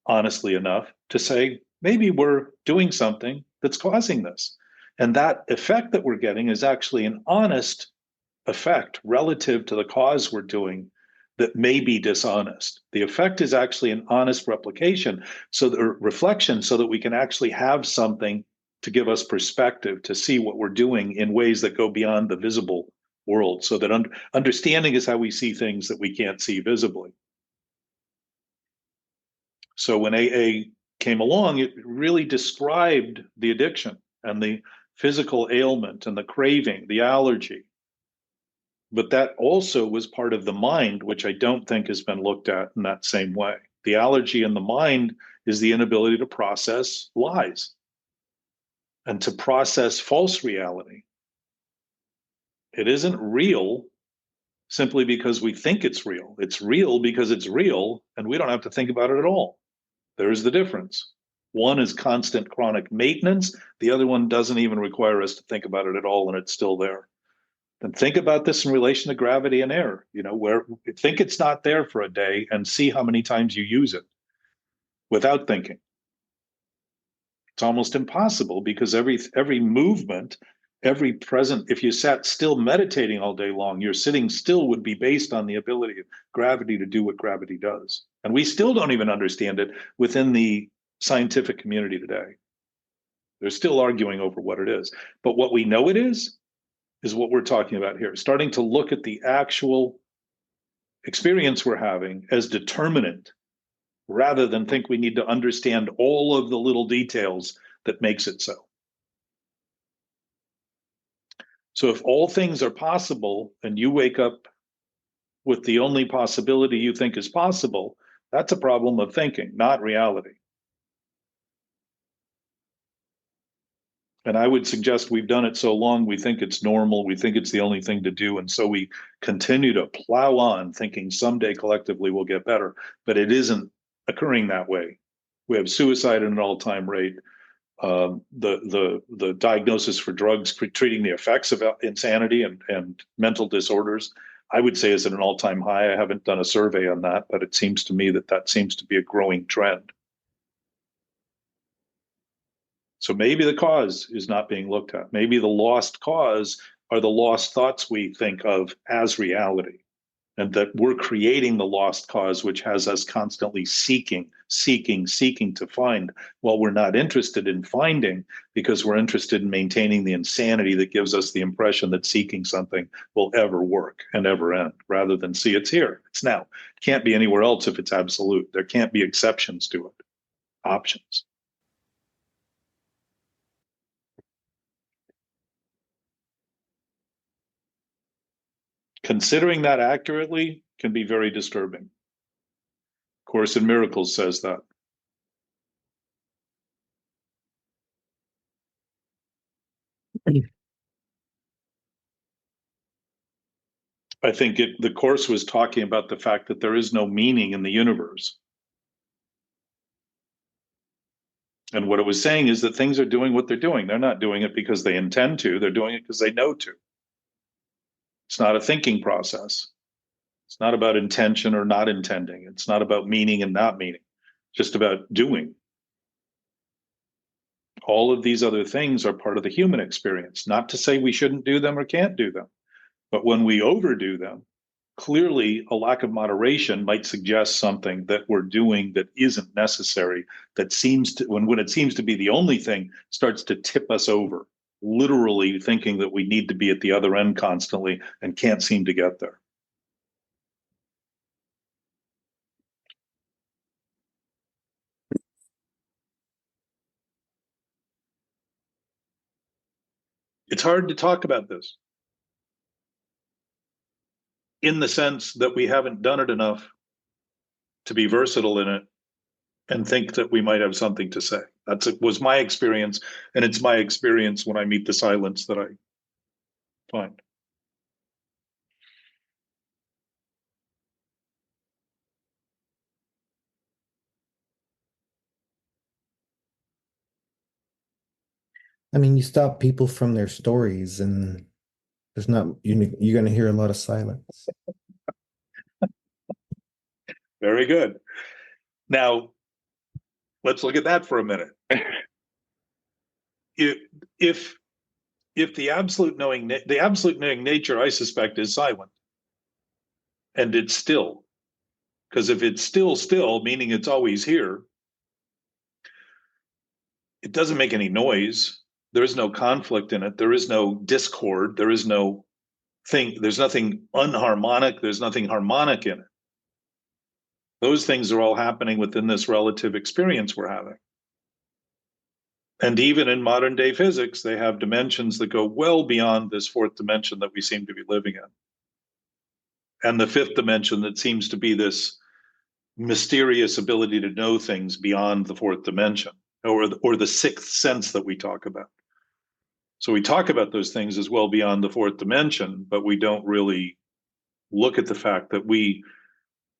honestly enough to say, maybe we're doing something that's causing this. And that effect that we're getting is actually an honest effect relative to the cause we're doing that may be dishonest. The effect is actually an honest replication, so the reflection, so that we can actually have something to give us perspective, to see what we're doing in ways that go beyond the visible world, so that understanding is how we see things that we can't see visibly. So when AA came along, it really described the addiction and the physical ailment and the craving, the allergy. But that also was part of the mind, which I don't think has been looked at in that same way. The allergy in the mind is the inability to process lies and to process false reality. It isn't real simply because we think it's real. It's real because it's real, and we don't have to think about it at all. There's the difference. One is constant chronic maintenance. The other one doesn't even require us to think about it at all, and it's still there. Then think about this in relation to gravity and air, where you think it's not there for a day and see how many times you use it without thinking. It's almost impossible, because every movement, every present, if you sat still meditating all day long, your sitting still would be based on the ability of gravity to do what gravity does. And we still don't even understand it within the scientific community today. They're still arguing over what it is. But what we know it is what we're talking about here, starting to look at the actual experience we're having as determinant, rather than think we need to understand all of the little details that makes it so. So if all things are possible and you wake up with the only possibility you think is possible, that's a problem of thinking, not reality. And I would suggest we've done it so long, we think it's normal, we think it's the only thing to do, and so we continue to plow on thinking someday collectively we'll get better, but it isn't occurring that way. We have suicide at an all-time rate. The diagnosis for drugs for treating the effects of insanity and mental disorders, I would say, is at an all-time high. I haven't done a survey on that, but it seems to me that seems to be a growing trend. So maybe the cause is not being looked at. Maybe the lost cause are the lost thoughts we think of as reality, and that we're creating the lost cause, which has us constantly seeking to find, while we're not interested in finding, because we're interested in maintaining the insanity that gives us the impression that seeking something will ever work and ever end, rather than see it's here, it's now. It can't be anywhere else if it's absolute. There can't be exceptions to it, options. Considering that accurately can be very disturbing. Course in Miracles says that. I think the Course was talking about the fact that there is no meaning in the universe. And what it was saying is that things are doing what they're doing. They're not doing it because they intend to. They're doing it because they know to. It's not a thinking process. It's not about intention or not intending. It's not about meaning and not meaning. It's just about doing. All of these other things are part of the human experience. Not to say we shouldn't do them or can't do them. But when we overdo them, clearly a lack of moderation might suggest something that we're doing that isn't necessary, that seems to, when it seems to be the only thing, starts to tip us over, literally thinking that we need to be at the other end constantly and can't seem to get there. It's hard to talk about this, in the sense that we haven't done it enough to be versatile in it and think that we might have something to say. Was my experience, and it's my experience when I meet the silence that I find. I mean, you stop people from their stories and there's not, you're going to hear a lot of silence. Very good. Now, let's look at that for a minute. If the absolute knowing nature, I suspect, is silent, and it's still, because if it's still, meaning it's always here, it doesn't make any noise. There is no conflict in it. There is no discord. There is no thing. There's nothing unharmonic. There's nothing harmonic in it. Those things are all happening within this relative experience we're having. And even in modern day physics, they have dimensions that go well beyond this fourth dimension that we seem to be living in. And the fifth dimension that seems to be this mysterious ability to know things beyond the fourth dimension, or the sixth sense that we talk about. So we talk about those things as well beyond the fourth dimension, but we don't really look at the fact that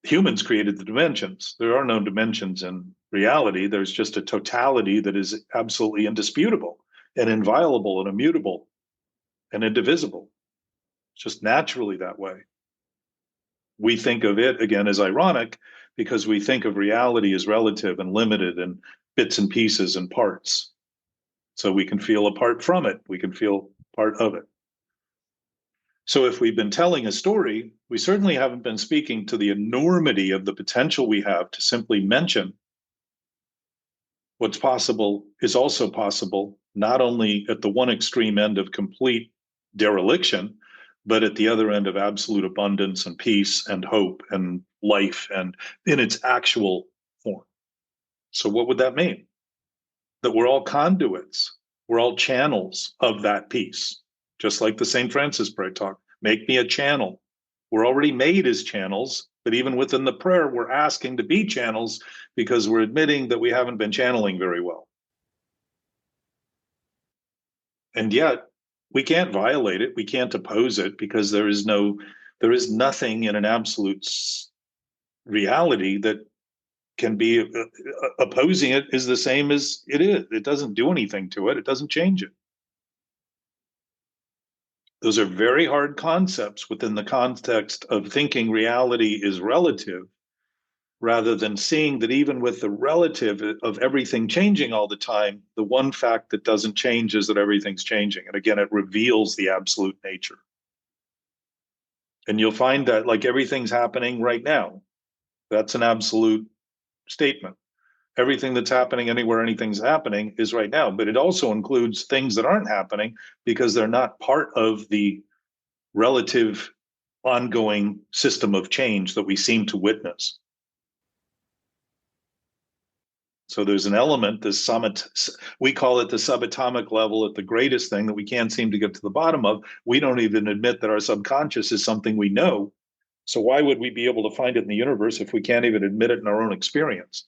humans created the dimensions. There are no dimensions in reality. There's just a totality that is absolutely indisputable and inviolable and immutable and indivisible. It's just naturally that way. We think of it, again, as ironic because we think of reality as relative and limited and bits and pieces and parts. So we can feel apart from it. We can feel part of it. So if we've been telling a story, we certainly haven't been speaking to the enormity of the potential we have to simply mention what's possible is also possible, not only at the one extreme end of complete dereliction, but at the other end of absolute abundance and peace and hope and life and in its actual form. So what would that mean? That we're all conduits, we're all channels of that peace, just like the St. Francis prayer talk. Make me a channel. We're already made as channels, but even within the prayer, we're asking to be channels because we're admitting that we haven't been channeling very well. And yet, we can't violate it. We can't oppose it because there is nothing in an absolute reality that can be opposing it is the same as it is. It doesn't do anything to it. It doesn't change it. Those are very hard concepts within the context of thinking reality is relative, rather than seeing that even with the relative of everything changing all the time, the one fact that doesn't change is that everything's changing. And again, it reveals the absolute nature. And you'll find that like everything's happening right now. That's an absolute statement. Everything that's happening anywhere anything's happening is right now, but it also includes things that aren't happening because they're not part of the relative ongoing system of change that we seem to witness. So there's an element, we call it the subatomic level at the greatest thing that we can't seem to get to the bottom of. We don't even admit that our subconscious is something we know. So why would we be able to find it in the universe if we can't even admit it in our own experience?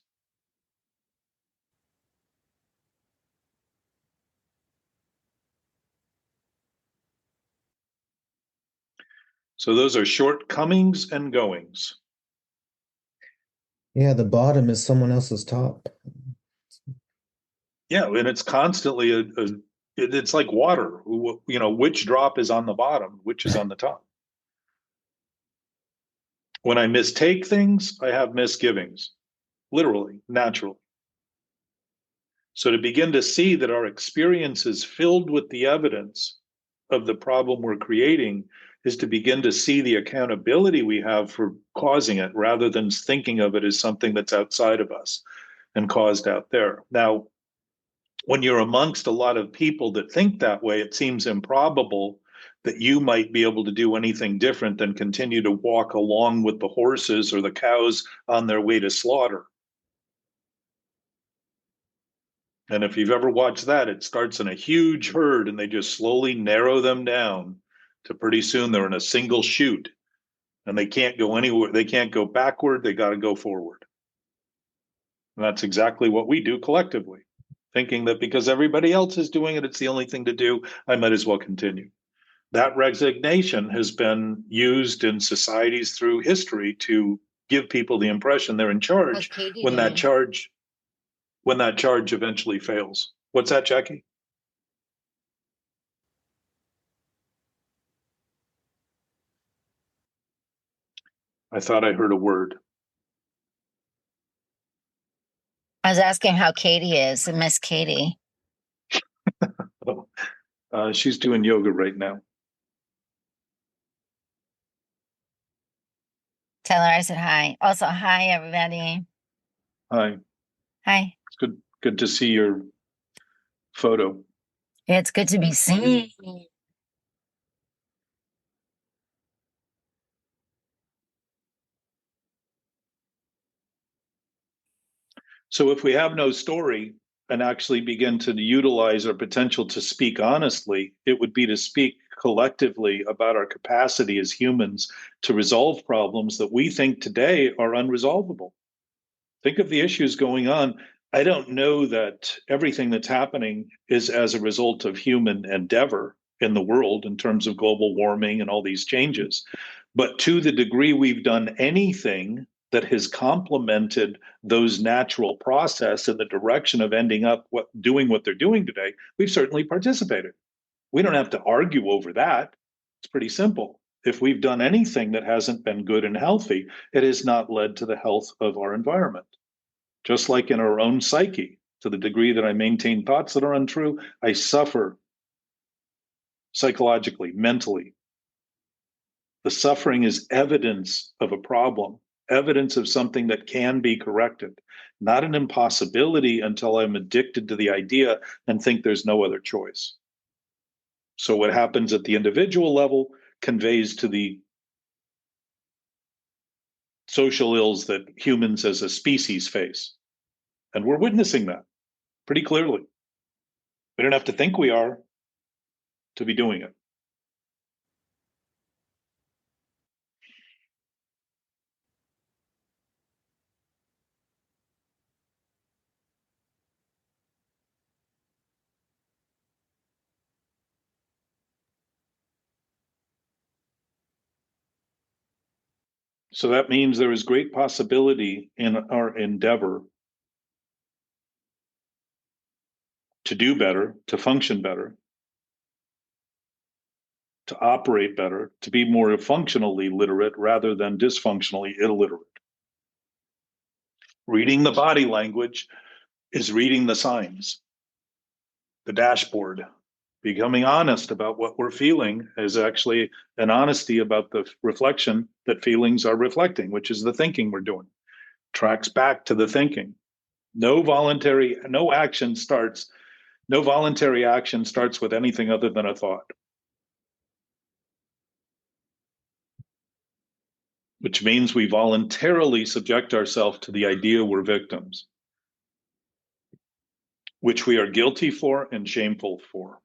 So those are shortcomings and goings. Yeah, the bottom is someone else's top. Yeah, and it's constantly it's like water. You know, which drop is on the bottom, which is on the top. When I mistake things, I have misgivings, literally, naturally. So to begin to see that our experience is filled with the evidence of the problem we're creating is to begin to see the accountability we have for causing it rather than thinking of it as something that's outside of us and caused out there. Now, when you're amongst a lot of people that think that way, it seems improbable that you might be able to do anything different than continue to walk along with the horses or the cows on their way to slaughter. And if you've ever watched that, it starts in a huge herd and they just slowly narrow them down to pretty soon they're in a single chute and they can't go anywhere. They can't go backward. They got to go forward. And that's exactly what we do collectively, thinking that because everybody else is doing it, it's the only thing to do. I might as well continue. That resignation has been used in societies through history to give people the impression they're in charge when that charge eventually fails. What's that, Jackie? I thought I heard a word. I was asking how Katie is, Miss Katie. She's doing yoga right now. Tell her I said hi. Also, hi, everybody. Hi. Hi. It's good to see your photo. It's good to be seen. So if we have no story and actually begin to utilize our potential to speak honestly, it would be to speak collectively about our capacity as humans to resolve problems that we think today are unresolvable. Think of the issues going on. I don't know that everything that's happening is as a result of human endeavor in the world in terms of global warming and all these changes. But to the degree we've done anything that has complemented those natural process in the direction of ending up doing what they're doing today, we've certainly participated. We don't have to argue over that. It's pretty simple. If we've done anything that hasn't been good and healthy, it has not led to the health of our environment. Just like in our own psyche, to the degree that I maintain thoughts that are untrue, I suffer psychologically, mentally. The suffering is evidence of a problem. evidence of something that can be corrected, not an impossibility until I'm addicted to the idea and think there's no other choice. So what happens at the individual level conveys to the social ills that humans as a species face. And we're witnessing that pretty clearly. We don't have to think we are to be doing it. So that means there is great possibility in our endeavor to do better, to function better, to operate better, to be more functionally literate rather than dysfunctionally illiterate. Reading the body language is reading the signs, the dashboard. Becoming honest about what we're feeling is actually an honesty about the reflection that feelings are reflecting, which is the thinking we're doing. Tracks back to the thinking. No voluntary action starts with anything other than a thought. Which means we voluntarily subject ourselves to the idea we're victims, which we are guilty for and shameful for.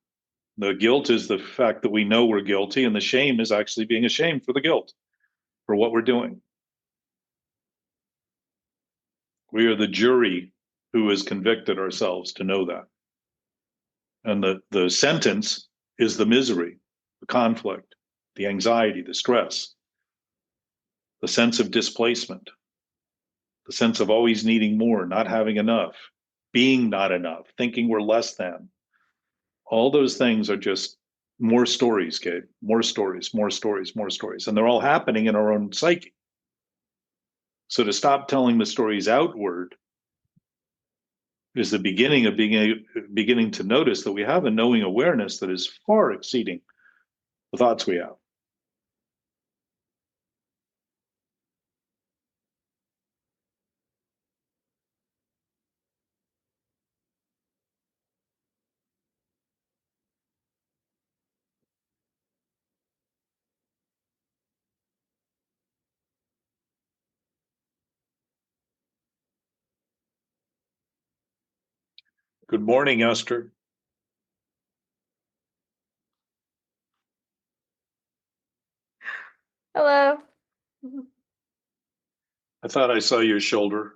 The guilt is the fact that we know we're guilty, and the shame is actually being ashamed for the guilt, for what we're doing. We are the jury who has convicted ourselves to know that. And the sentence is the misery, the conflict, the anxiety, the stress, the sense of displacement, the sense of always needing more, not having enough, being not enough, thinking we're less than. All those things are just more stories, Gabe. More stories, more stories, more stories. And they're all happening in our own psyche. So to stop telling the stories outward is the beginning of beginning to notice that we have a knowing awareness that is far exceeding the thoughts we have. Good morning, Esther. Hello. I thought I saw your shoulder.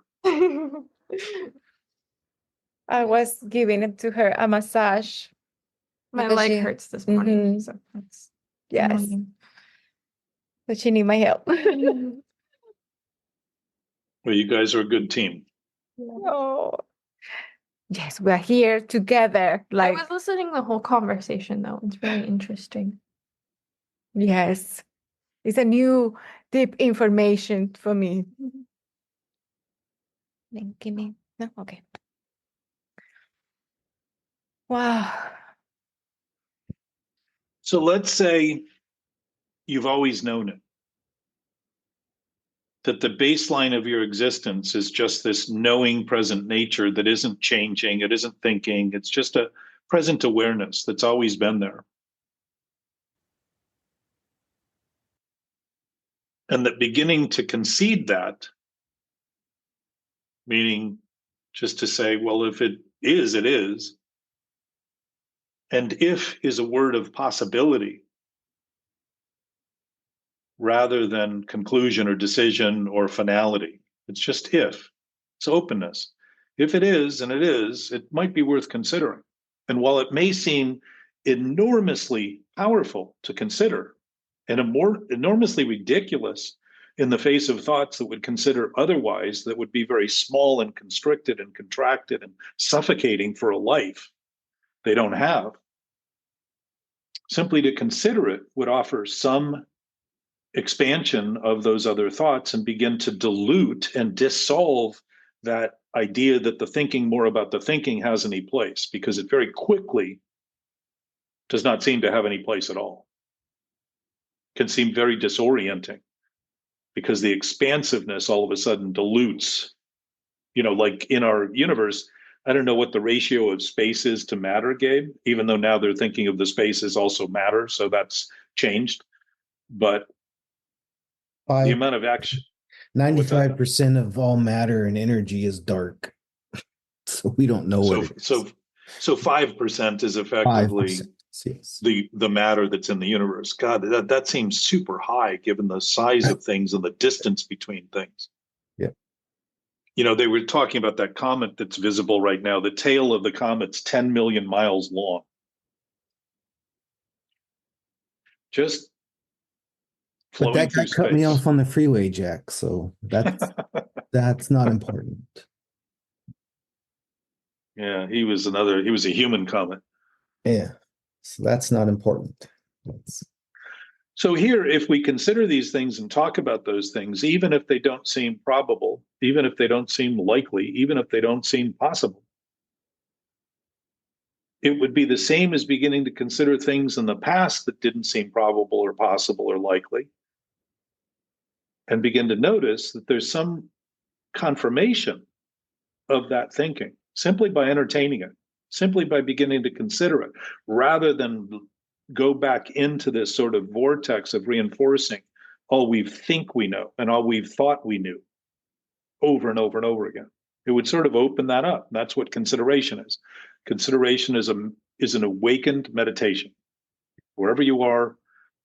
I was giving it to her a massage. My because leg she- hurts this morning. Mhm. So that's Yes, annoying. but she need my help. Well, you guys are a good team. Oh, yes, we're here together. I Like, was listening the whole conversation though. It's very interesting. yes, it's a new deep information for me. Then give me no, okay. Wow. So let's say you've always known it, that the baseline of your existence is just this knowing present nature that isn't changing, it isn't thinking, it's just a present awareness that's always been there. And that beginning to concede that, meaning just to say, well, if it is, it is. And if is a word of possibility rather than conclusion or decision or finality. It's just if. It's openness. If it is, and it is, it might be worth considering. And while it may seem enormously powerful to consider and enormously ridiculous in the face of thoughts that would consider otherwise, that would be very small and constricted and contracted and suffocating for a life they don't have, simply to consider it would offer some expansion of those other thoughts and begin to dilute and dissolve that idea that the thinking more about the thinking has any place, because it very quickly does not seem to have any place at all. Can seem very disorienting. because the expansiveness all of a sudden dilutes. Like in our universe, I don't know what the ratio of space is to matter, Gabe, even though now they're thinking of the space as also matter. So that's changed. But the amount of action. 95% of all matter and energy is dark. So we don't know what it is. So 5% is effectively 5%, yes. the matter that's in the universe. God, that seems super high given the size of things and the distance between things. Yeah. They were talking about that comet that's visible right now. The tail of the comet's 10 million miles long. Just But flowing that guy through cut me space. off on the freeway, Jack. So that's not important. Yeah, he was a human comet. Yeah. So that's not important. So here, if we consider these things and talk about those things, even if they don't seem probable, even if they don't seem likely, even if they don't seem possible, it would be the same as beginning to consider things in the past that didn't seem probable or possible or likely, and begin to notice that there's some confirmation of that thinking simply by entertaining it, simply by beginning to consider it, rather than go back into this sort of vortex of reinforcing all we think we know and all we've thought we knew over and over and over again. It would sort of open that up. That's what consideration is. Consideration is an awakened meditation. Wherever you are,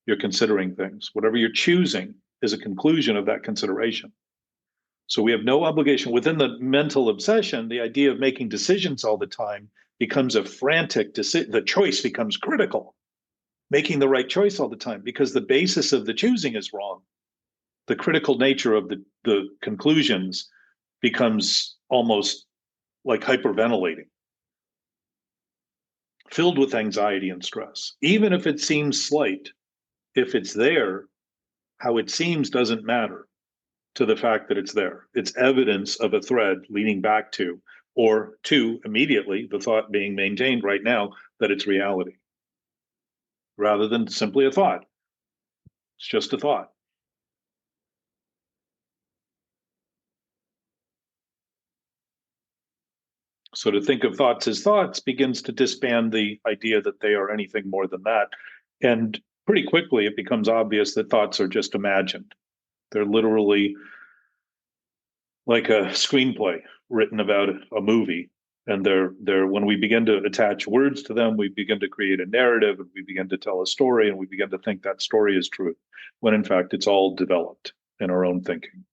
you're considering things. Whatever you're choosing is a conclusion of that consideration. So we have no obligation. Within the mental obsession, the idea of making decisions all the time becomes a frantic decision. The choice becomes critical. Making the right choice all the time, because the basis of the choosing is wrong. The critical nature of the conclusions becomes almost like hyperventilating, filled with anxiety and stress. Even if it seems slight, if it's there, how it seems doesn't matter to the fact that it's there. It's evidence of a thread leading back to, or to immediately, the thought being maintained right now that it's reality, rather than simply a thought. It's just a thought. So to think of thoughts as thoughts begins to disband the idea that they are anything more than that. And pretty quickly, it becomes obvious that thoughts are just imagined. They're literally like a screenplay written about a movie. And they're when we begin to attach words to them, we begin to create a narrative, and we begin to tell a story, and we begin to think that story is true, when in fact it's all developed in our own thinking.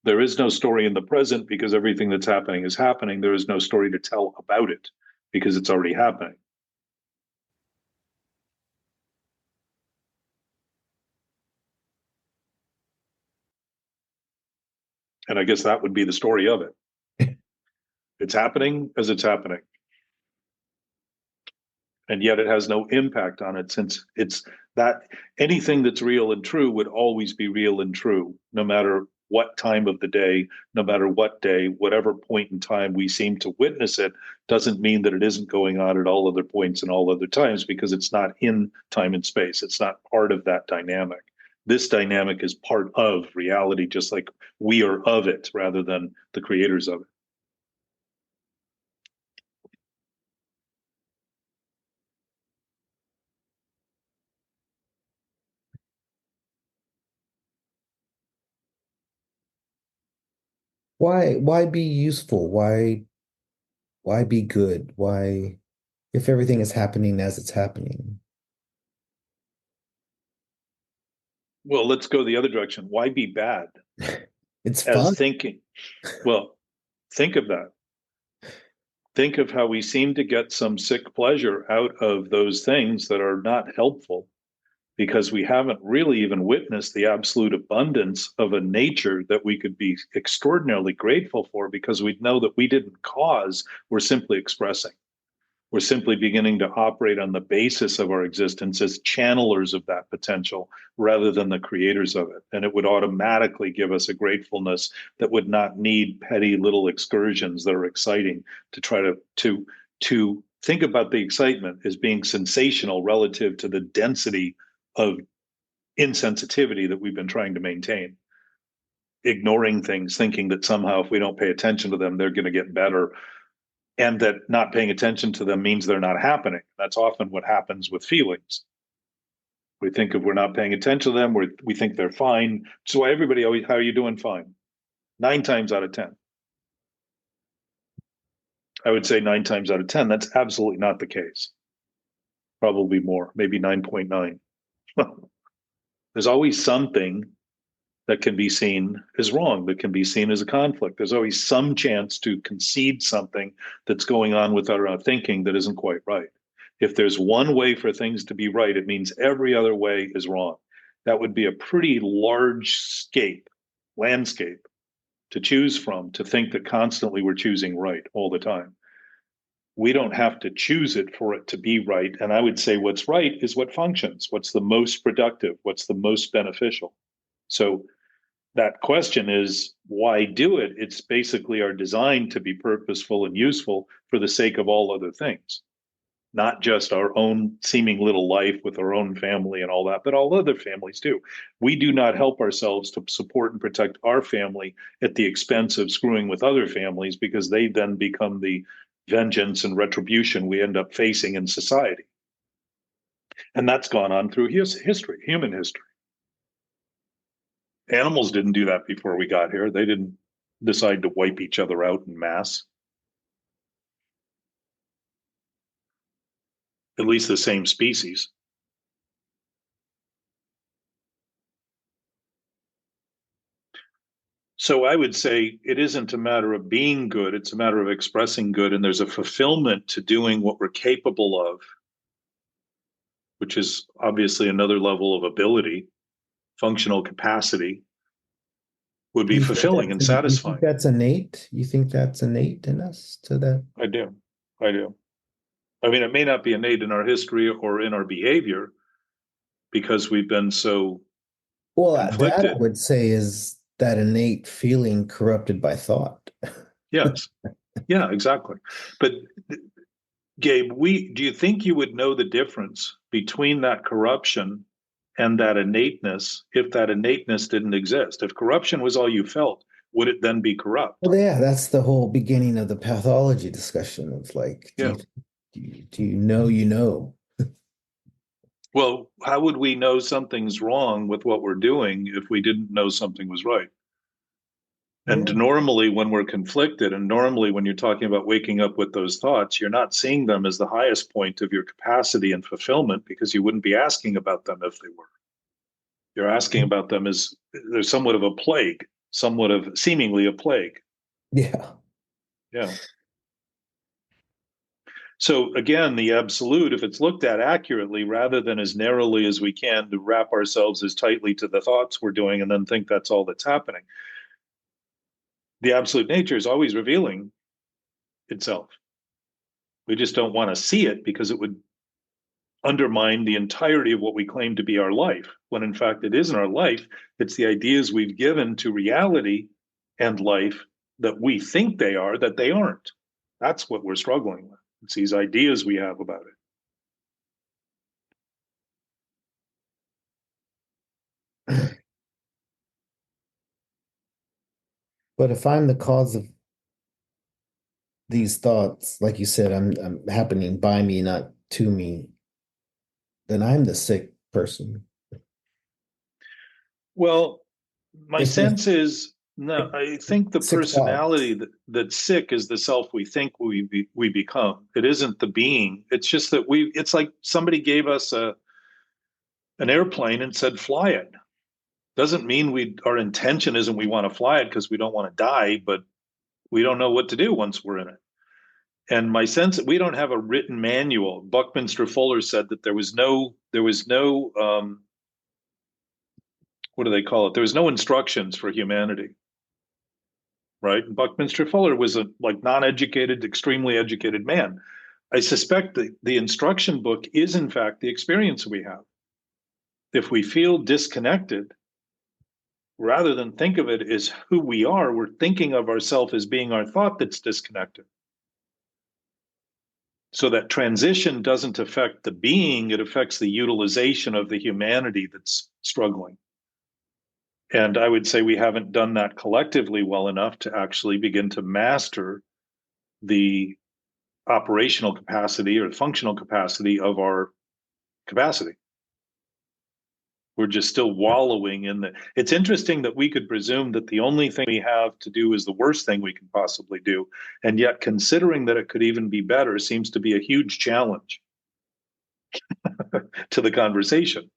There is no story in the present because everything that's happening is happening. There is no story to tell about it because it's already happening. And I guess that would be the story of it. It's happening as it's happening. And yet it has no impact on it, since it's that anything that's real and true would always be real and true, no matter what time of the day, no matter what day, whatever point in time we seem to witness it, doesn't mean that it isn't going on at all other points and all other times, because it's not in time and space. It's not part of that dynamic. This dynamic is part of reality, just like we are of it rather than the creators of it. Why be useful? Why be good? Why, if everything is happening as it's happening? Well, let's go the other direction. Why be bad? It's As fun. thinking. Well, think of that. Think of how we seem to get some sick pleasure out of those things that are not helpful, because we haven't really even witnessed the absolute abundance of a nature that we could be extraordinarily grateful for, because we know that we didn't cause, we're simply expressing. We're simply beginning to operate on the basis of our existence as channelers of that potential rather than the creators of it. And it would automatically give us a gratefulness that would not need petty little excursions that are exciting to try to think about the excitement as being sensational relative to the density of insensitivity that we've been trying to maintain. Ignoring things, thinking that somehow if we don't pay attention to them, they're going to get better, and that not paying attention to them means they're not happening. That's often what happens with feelings. We think if we're not paying attention to them, we think they're fine. So everybody always, how are you doing? Fine. 9 times out of 10. I would say 9 times out of 10, that's absolutely not the case. Probably more, maybe 9.9. There's always something that can be seen as wrong, that can be seen as a conflict. There's always some chance to concede something that's going on with our thinking that isn't quite right. If there's one way for things to be right, it means every other way is wrong. That would be a pretty large landscape to choose from, to think that constantly we're choosing right all the time. We don't have to choose it for it to be right. And I would say what's right is what functions, what's the most productive, what's the most beneficial. So that question is, why do it? It's basically our design to be purposeful and useful for the sake of all other things, not just our own seeming little life with our own family and all that, but all other families too. We do not help ourselves to support and protect our family at the expense of screwing with other families, because they then become the vengeance and retribution we end up facing in society. And that's gone on through history, human history. Animals didn't do that before we got here. They didn't decide to wipe each other out in mass. At least the same species. So I would say it isn't a matter of being good, it's a matter of expressing good, and there's a fulfillment to doing what we're capable of, which is obviously another level of ability. Functional capacity would be fulfilling and satisfying. You think that's innate? You think that's innate in us to that? I do. I mean, it may not be innate in our history or in our behavior because we've been so conflicted. That I would say is that innate feeling corrupted by thought. Yes. Yeah, exactly. But Gabe, do you think you would know the difference between that corruption and that innateness if that innateness didn't exist? If corruption was all you felt, would it then be corrupt? Well, yeah, that's the whole beginning of the pathology discussion. It's like, do you know you know? Well, how would we know something's wrong with what we're doing if we didn't know something was right? And normally when we're conflicted, and normally when you're talking about waking up with those thoughts, you're not seeing them as the highest point of your capacity and fulfillment, because you wouldn't be asking about them if they were. You're asking about them as they're somewhat of a plague, somewhat of seemingly a plague. Yeah. Yeah. So again, the absolute, if it's looked at accurately rather than as narrowly as we can to wrap ourselves as tightly to the thoughts we're doing and then think that's all that's happening, the absolute nature is always revealing itself. We just don't want to see it because it would undermine the entirety of what we claim to be our life, when in fact it isn't our life. It's the ideas we've given to reality and life that we think they are, that they aren't. That's what we're struggling with. It's these ideas we have about it. But if I'm the cause of these thoughts, like you said, I'm happening by me, not to me, then I'm the sick person. Well, my sense is, no, I think the personality that's sick is the self we think we become. It isn't the being. It's just that it's like somebody gave us an airplane and said, fly it. Doesn't mean our intention isn't we want to fly it because we don't want to die, but we don't know what to do once we're in it. And my sense that we don't have a written manual. Buckminster Fuller said that there was no what do they call it? There was no instructions for humanity, right? And Buckminster Fuller was a non-educated, extremely educated man. I suspect that the instruction book is in fact the experience we have. If we feel disconnected, rather than think of it as who we are, we're thinking of ourselves as being our thought that's disconnected. So that transition doesn't affect the being, it affects the utilization of the humanity that's struggling. And I would say we haven't done that collectively well enough to actually begin to master the operational capacity or functional capacity of our capacity. We're just still wallowing in the. It's interesting that we could presume that the only thing we have to do is the worst thing we can possibly do. And yet, considering that it could even be better seems to be a huge challenge to the conversation.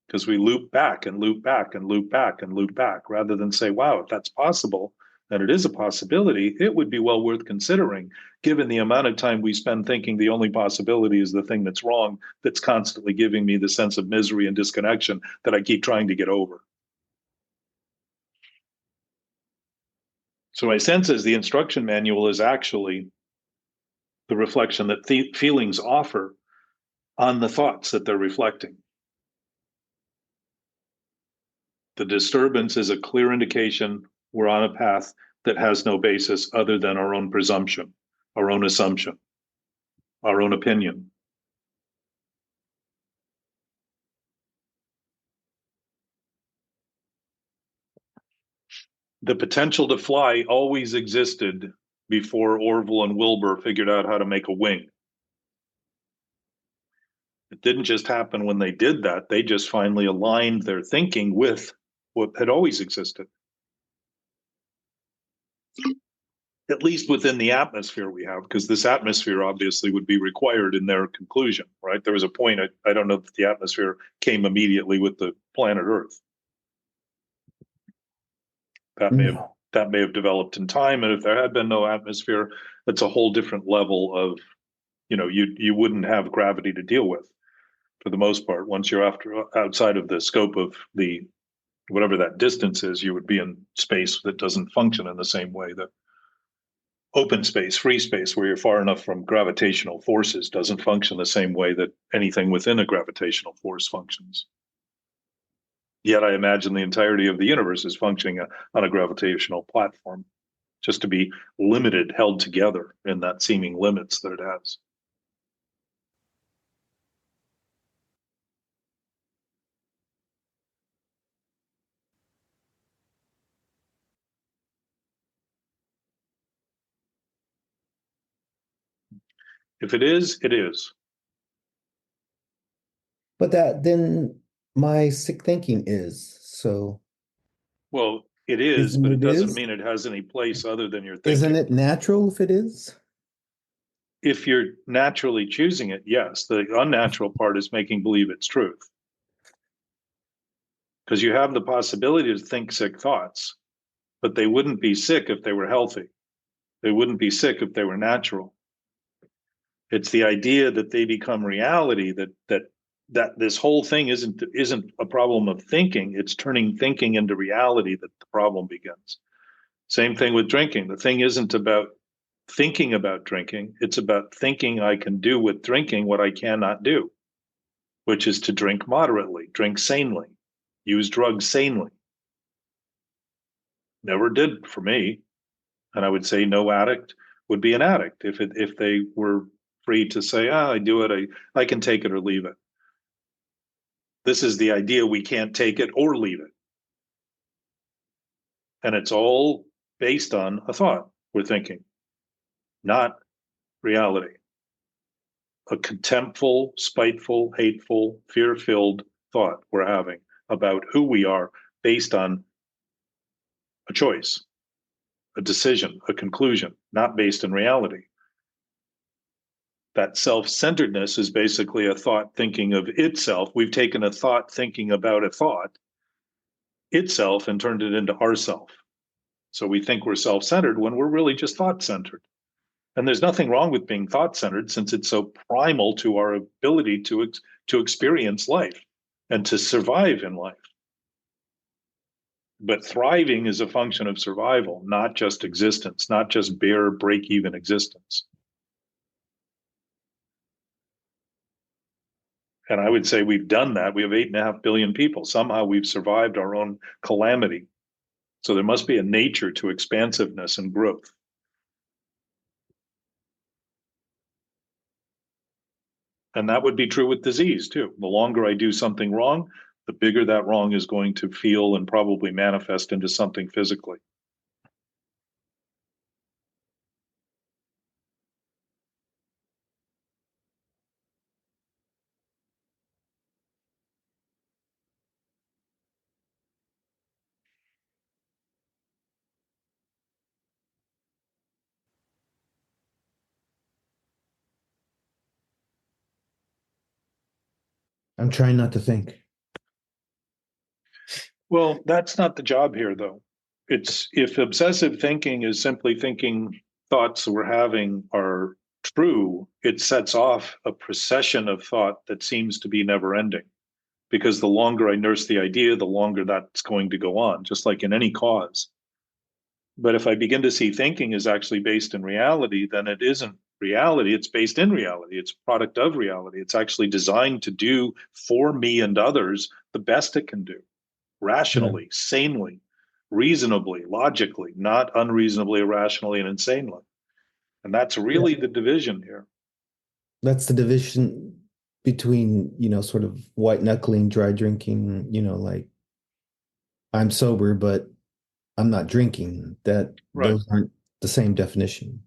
Because we loop back and loop back and loop back and loop back rather than say, wow, if that's possible, and it is a possibility, it would be well worth considering, given the amount of time we spend thinking the only possibility is the thing that's wrong, that's constantly giving me the sense of misery and disconnection that I keep trying to get over. So my sense is the instruction manual is actually the reflection that feelings offer on the thoughts that they're reflecting. The disturbance is a clear indication we're on a path that has no basis other than our own presumption, our own assumption, our own opinion. The potential to fly always existed before Orville and Wilbur figured out how to make a wing. It didn't just happen when they did that. They just finally aligned their thinking with what had always existed. At least within the atmosphere we have, because this atmosphere obviously would be required in their conclusion, right? There was a point, I don't know if the atmosphere came immediately with the planet Earth. That may have developed in time, and if there had been no atmosphere, that's a whole different level of, you wouldn't have gravity to deal with for the most part. Once you're outside of the scope of the whatever that distance is, you would be in space that doesn't function in the same way that open space, free space, where you're far enough from gravitational forces, doesn't function the same way that anything within a gravitational force functions. Yet I imagine the entirety of the universe is functioning on a gravitational platform, just to be limited, held together in that seeming limits that it has. If it is, it is. But then my sick thinking is so. Well, it is, Isn't but it it doesn't is? mean it has any place other than your thinking. Isn't it natural if it is? If you're naturally choosing it, yes. The unnatural part is making believe it's truth. Because you have the possibility to think sick thoughts, but they wouldn't be sick if they were healthy. They wouldn't be sick if they were natural. It's the idea that they become reality, that this whole thing isn't a problem of thinking. It's turning thinking into reality that the problem begins. Same thing with drinking. The thing isn't about thinking about drinking. It's about thinking I can do with drinking what I cannot do, which is to drink moderately, drink sanely, use drugs sanely. Never did for me. And I would say no addict would be an addict if they were free to say, I do it, I can take it or leave it. This is the idea we can't take it or leave it. And it's all based on a thought we're thinking, not reality. A contemptful, spiteful, hateful, fear-filled thought we're having about who we are based on a choice, a decision, a conclusion, not based in reality. That self-centeredness is basically a thought thinking of itself. We've taken a thought thinking about a thought itself and turned it into ourself. So we think we're self-centered when we're really just thought-centered. And there's nothing wrong with being thought-centered since it's so primal to our ability to experience life and to survive in life. But thriving is a function of survival, not just existence, not just bare break-even existence. And I would say we've done that. We have 8.5 billion people. Somehow we've survived our own calamity. So there must be a nature to expansiveness and growth. And that would be true with disease too. The longer I do something wrong, the bigger that wrong is going to feel and probably manifest into something physically. I'm trying not to think. Well, that's not the job here, though. It's if obsessive thinking is simply thinking thoughts we're having are true, it sets off a procession of thought that seems to be never ending. Because the longer I nurse the idea, the longer that's going to go on, just like in any cause. But if I begin to see thinking is actually based in reality, then it isn't reality. It's based in reality. It's a product of reality. It's actually designed to do for me and others the best it can do, rationally, sanely, reasonably, logically, not unreasonably, irrationally, and insanely. And that's really the division here. That's the division between, sort of white knuckling, dry drinking, like I'm sober, but I'm not drinking. Those aren't the same definition.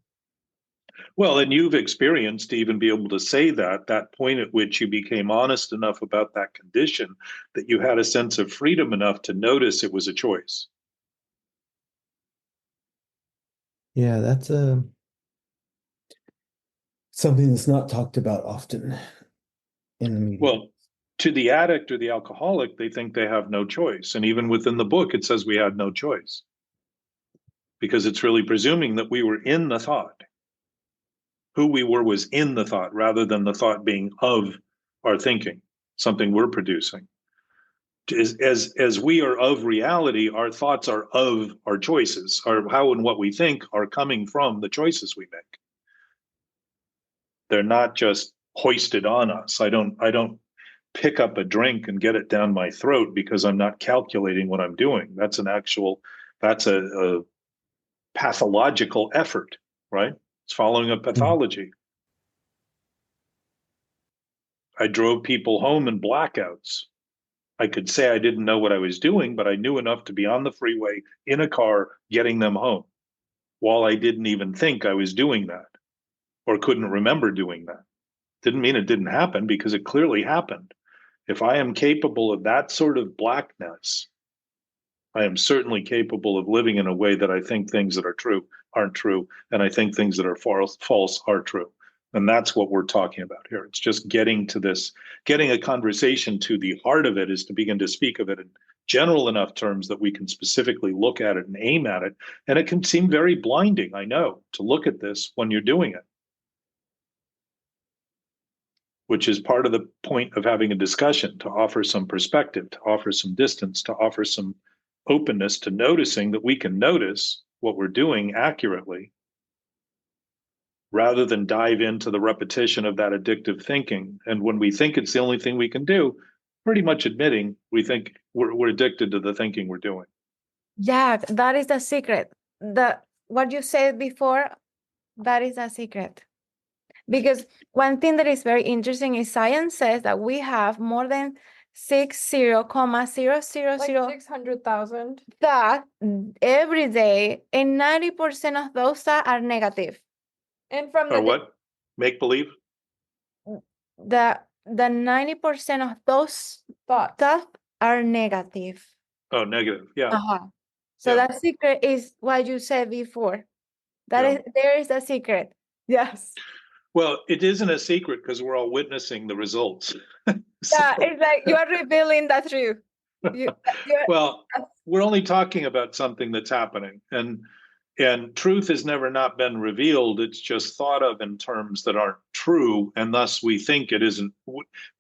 Well, and you've experienced to even be able to say that point at which you became honest enough about that condition, that you had a sense of freedom enough to notice it was a choice. Yeah, that's something that's not talked about often in the media. Well, to the addict or the alcoholic, they think they have no choice. And even within the book, it says we had no choice. Because it's really presuming that we were in the thought. Who we were was in the thought rather than the thought being of our thinking, something we're producing. As we are of reality, our thoughts are of our choices, or how and what we think are coming from the choices we make. They're not just hoisted on us. I don't pick up a drink and get it down my throat because I'm not calculating what I'm doing. That's a pathological effort, right? It's following a pathology. I drove people home in blackouts. I could say I didn't know what I was doing, but I knew enough to be on the freeway in a car getting them home while I didn't even think I was doing that or couldn't remember doing that. Didn't mean it didn't happen because it clearly happened. If I am capable of that sort of blackness, I am certainly capable of living in a way that I think things that are true aren't true, and I think things that are false are true. And that's what we're talking about here. It's just getting to this, getting a conversation to the heart of it is to begin to speak of it in general enough terms that we can specifically look at it and aim at it. And it can seem very blinding, I know, to look at this when you're doing it, which is part of the point of having a discussion, to offer some perspective, to offer some distance, to offer some openness to noticing that we can notice what we're doing accurately rather than dive into the repetition of that addictive thinking. And when we think it's the only thing we can do, pretty much admitting we think we're addicted to the thinking we're doing. Yeah, that is the secret. What you said before, that is the secret. Because one thing that is very interesting is science says that we have more than 60,000 Like 600,000. thoughts every day, and 90% of those thoughts are negative. And from the Or what? Make believe? The 90% of those thoughts. thoughts are negative. Oh, negative. Yeah. So Yeah. the secret is what you said before. Yeah. There is the secret. Yes. Well, it isn't a secret because we're all witnessing the results. Yeah, it's like you are revealing the truth. Well, we're only talking about something that's happening, and truth has never not been revealed. It's just thought of in terms that aren't true, and thus we think it isn't.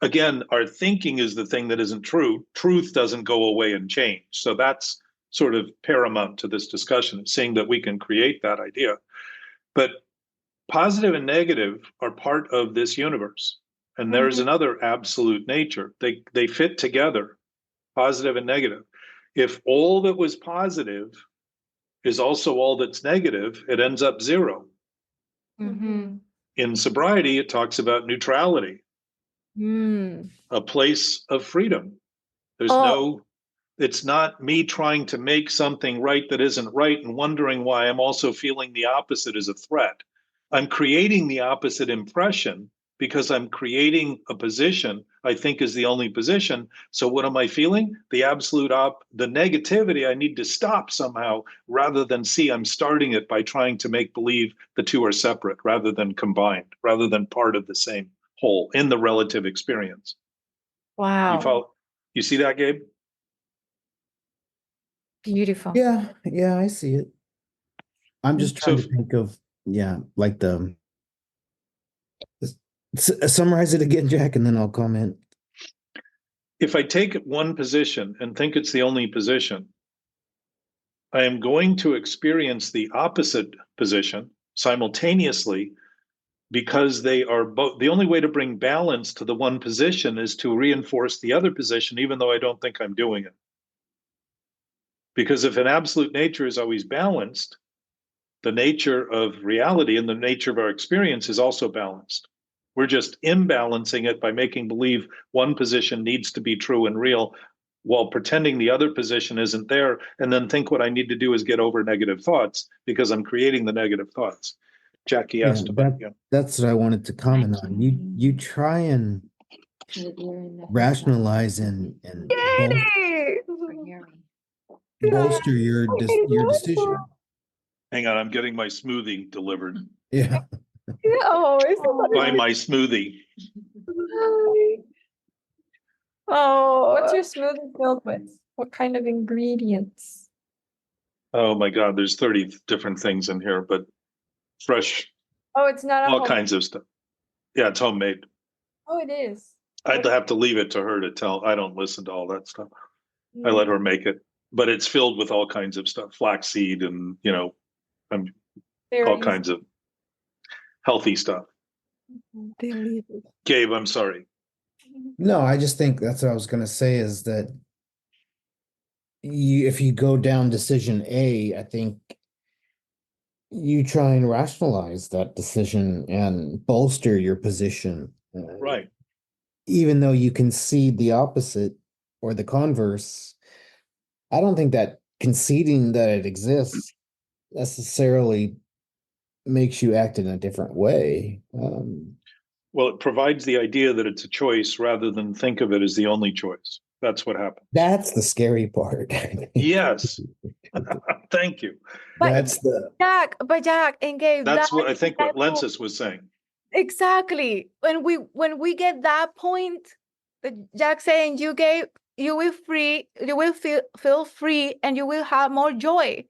Again, our thinking is the thing that isn't true. Truth doesn't go away and change. So that's sort of paramount to this discussion, seeing that we can create that idea. But positive and negative are part of this universe, and there's another absolute nature. They fit together, positive and negative. If all that was positive is also all that's negative, it ends up zero. Mm-hmm. In sobriety, it talks about neutrality. a place of freedom. There's it's not me trying to make something right that isn't right and wondering why I'm also feeling the opposite as a threat. I'm creating the opposite impression because I'm creating a position I think is the only position. So what am I feeling? The absolute the negativity I need to stop somehow, rather than see I'm starting it by trying to make believe the two are separate rather than combined, rather than part of the same whole in the relative experience. Wow. You see that, Gabe? Beautiful. Yeah, I see it. I'm just trying to think of, like summarize it again, Jack, and then I'll comment. If I take one position and think it's the only position, I am going to experience the opposite position simultaneously, because they are both. The only way to bring balance to the one position is to reinforce the other position, even though I don't think I'm doing it. Because if an absolute nature is always balanced, the nature of reality and the nature of our experience is also balanced. We're just imbalancing it by making believe one position needs to be true and real while pretending the other position isn't there, and then think what I need to do is get over negative thoughts because I'm creating the negative thoughts. Jackie asked about that's what I wanted to comment on. You try and rationalize and bolster your decision. Hang on, I'm getting my smoothie delivered. Yeah. Buy my smoothie. Oh, what's your smoothie filled with? What kind of ingredients? Oh my God, there's 30 different things in here, but fresh. Oh, it's not all kinds of stuff. Yeah, it's homemade. Oh, it is. I'd have to leave it to her to tell. I don't listen to all that stuff. I let her make it, but it's filled with all kinds of stuff, flaxseed and, all kinds of healthy stuff. Gabe, I'm sorry. No, I just think that's what I was going to say, is that if you go down decision A, I think you try and rationalize that decision and bolster your position. Right. Even though you concede the opposite or the converse, I don't think that conceding that it exists necessarily makes you act in a different way. Well, it provides the idea that it's a choice rather than think of it as the only choice. That's what happens. That's the scary part. Yes. Thank you. But Jack and Gabe. That's what I think what Lensis was saying. Exactly. When we get that point that Jack saying, you will feel free, and you will have more joy,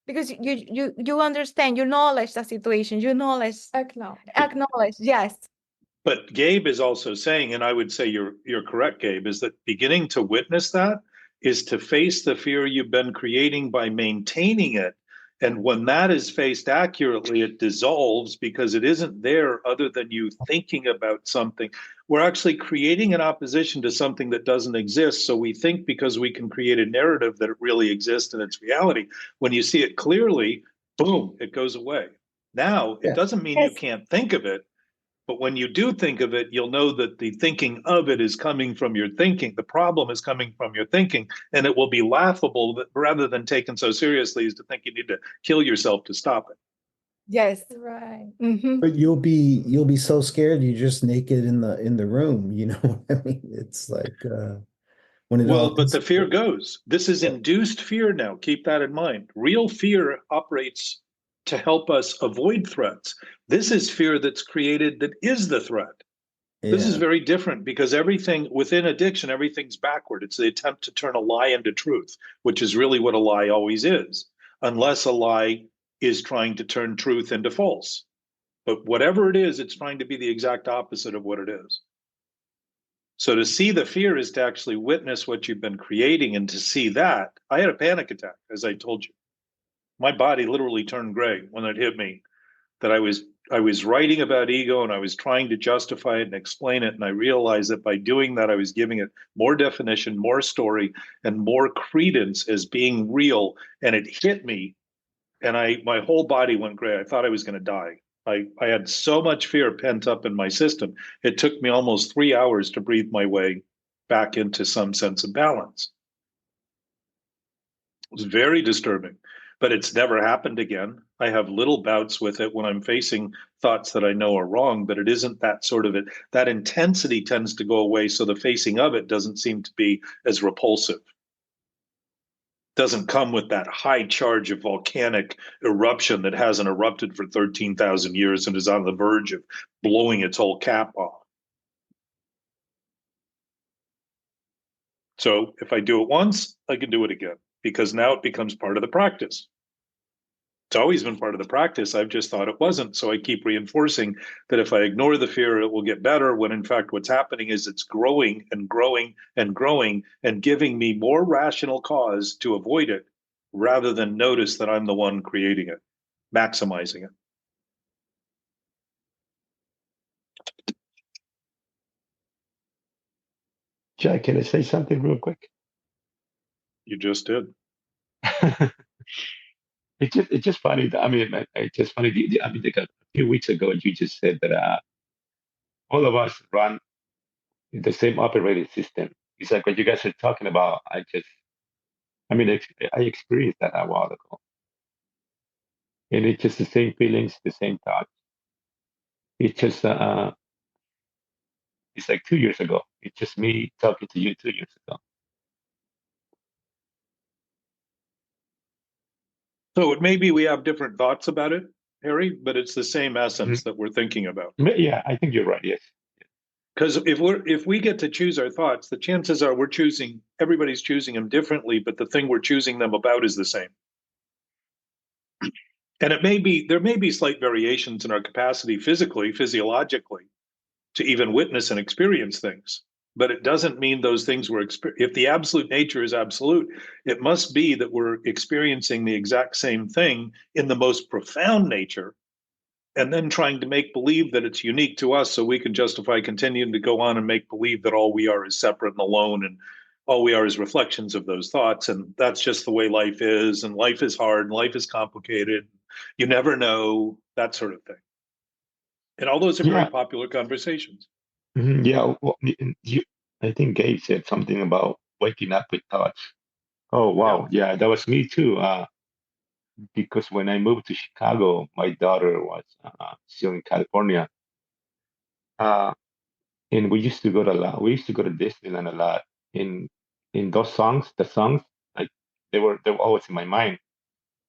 because you understand, you acknowledge the situation, acknowledge, yes. But Gabe is also saying, and I would say you're correct, Gabe, is that beginning to witness that is to face the fear you've been creating by maintaining it. And when that is faced accurately, it dissolves because it isn't there other than you thinking about something. We're actually creating an opposition to something that doesn't exist. So we think because we can create a narrative that it really exists and it's reality. When you see it clearly, boom, it goes away. Now, it doesn't mean you can't think of it. But when you do think of it, you'll know that the thinking of it is coming from your thinking. The problem is coming from your thinking, and it will be laughable rather than taken so seriously as to think you need to kill yourself to stop it. Yes, right. Mm-hmm. But you'll be so scared you're just naked in the room. You know what I mean? It's like when it but the fear goes. This is induced fear now. Keep that in mind. Real fear operates to help us avoid threats. This is fear that's created that is the threat. Yeah. This is very different, because everything within addiction, everything's backward. It's the attempt to turn a lie into truth, which is really what a lie always is, unless a lie is trying to turn truth into false. But whatever it is, it's trying to be the exact opposite of what it is. So to see the fear is to actually witness what you've been creating, and to see that. I had a panic attack, as I told you. My body literally turned gray when it hit me, that I was writing about ego and I was trying to justify it and explain it. And I realized that by doing that, I was giving it more definition, more story, and more credence as being real. And it hit me, and my whole body went gray. I thought I was going to die. I had so much fear pent up in my system. It took me almost 3 hours to breathe my way back into some sense of balance. It was very disturbing, but it's never happened again. I have little bouts with it when I'm facing thoughts that I know are wrong, but it isn't that sort of it. That intensity tends to go away, so the facing of it doesn't seem to be as repulsive. Doesn't come with that high charge of volcanic eruption that hasn't erupted for 13,000 years and is on the verge of blowing its whole cap off. So if I do it once, I can do it again, because now it becomes part of the practice. It's always been part of the practice. I've just thought it wasn't. So I keep reinforcing that if I ignore the fear, it will get better, when in fact what's happening is it's growing and growing and growing and giving me more rational cause to avoid it, rather than notice that I'm the one creating it, maximizing it. Jack, can I say something real quick? You just did. It's just funny. I mean, it's just funny. I mean, like a few weeks ago, you just said that all of us run the same operating system. It's like what you guys are talking about. I mean, I experienced that a while ago, and it's just the same feelings, the same thoughts. It's just it's like 2 years ago. It's just me talking to you 2 years ago. So maybe we have different thoughts about it, Harry, but it's the same essence that we're thinking about. Yeah, I think you're right. Yes. Because if we get to choose our thoughts, the chances are everybody's choosing them differently, but the thing we're choosing them about is the same. And there may be slight variations in our capacity physically, physiologically, to even witness and experience things. But it doesn't mean those things if the absolute nature is absolute, it must be that we're experiencing the exact same thing in the most profound nature, and then trying to make believe that it's unique to us so we can justify continuing to go on and make believe that all we are is separate and alone, and all we are is reflections of those thoughts. And that's just the way life is, and life is hard, and life is complicated. You never know, that sort of thing. And all those are very popular conversations. Yeah, well, I think Gabe said something about waking up with thoughts. Oh, wow. Yeah, that was me too. Because when I moved to Chicago, my daughter was still in California. And we used to go to Disneyland a lot. In those songs, like they were always in my mind.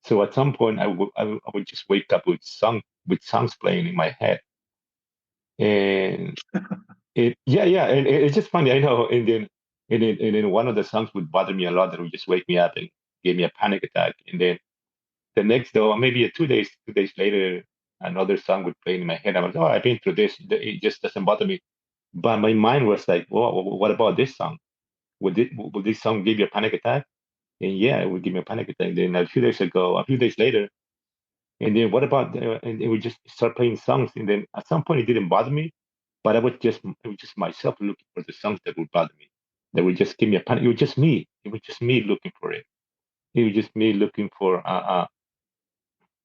So at some point, I would just wake up with songs playing in my head, and and it's just funny. I know, and then one of the songs would bother me a lot. That would just wake me up and give me a panic attack. And then the next day, or maybe 2 days later, another song would play in my head. I was, oh, I've been through this. It just doesn't bother me. But my mind was like, well, what about this song? Would this song give you a panic attack? And yeah, it would give me a panic attack. Then a few days later, and then what about? And it would just start playing songs. And then at some point, it didn't bother me, but it was just myself looking for the songs that would bother me. That would just give me a panic. It was just me. It was just me looking for it. It was just me looking for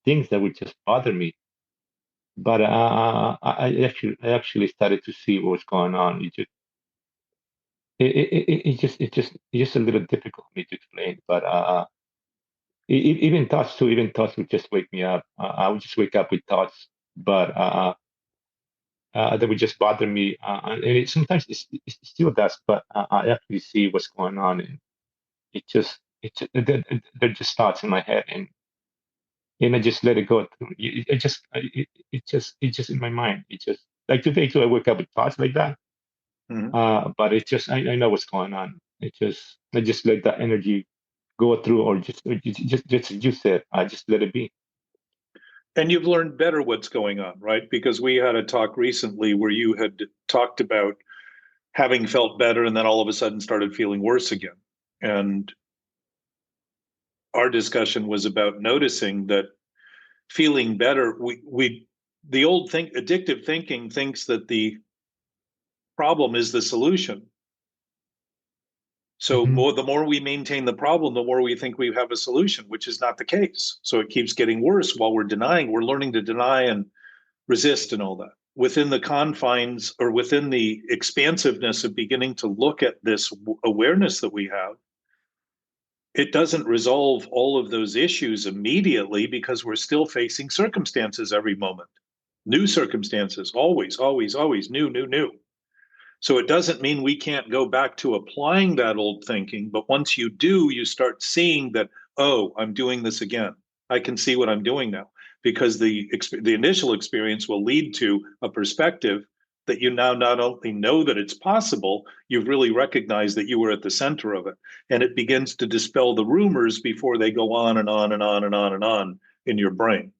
things that would just bother me. But I actually started to see what was going on. It's just a little difficult for me to explain. But even thoughts would just wake me up. I would just wake up with thoughts, but that would just bother me. And sometimes it still does. But I actually see what's going on, and they're just thoughts in my head, and I just let it go. It's just in my mind. It's just like today too. I wake up with thoughts like that. But it's just I know what's going on. I just let that energy go through, or just as you said, I just let it be. And you've learned better what's going on, right? Because we had a talk recently where you had talked about having felt better and then all of a sudden started feeling worse again. And our discussion was about noticing that feeling better, the old addictive thinking thinks that the problem is the solution. So the more we maintain the problem, the more we think we have a solution, which is not the case. So it keeps getting worse while we're denying. We're learning to deny and resist and all that. Within the confines or within the expansiveness of beginning to look at this awareness that we have, it doesn't resolve all of those issues immediately because we're still facing circumstances every moment. New circumstances, always, always, always, new. So it doesn't mean we can't go back to applying that old thinking, but once you do, you start seeing that, oh, I'm doing this again. I can see what I'm doing now, because the initial experience will lead to a perspective that you now not only know that it's possible, you've really recognized that you were at the center of it. And it begins to dispel the rumors before they go on and on and on and on and on in your brain.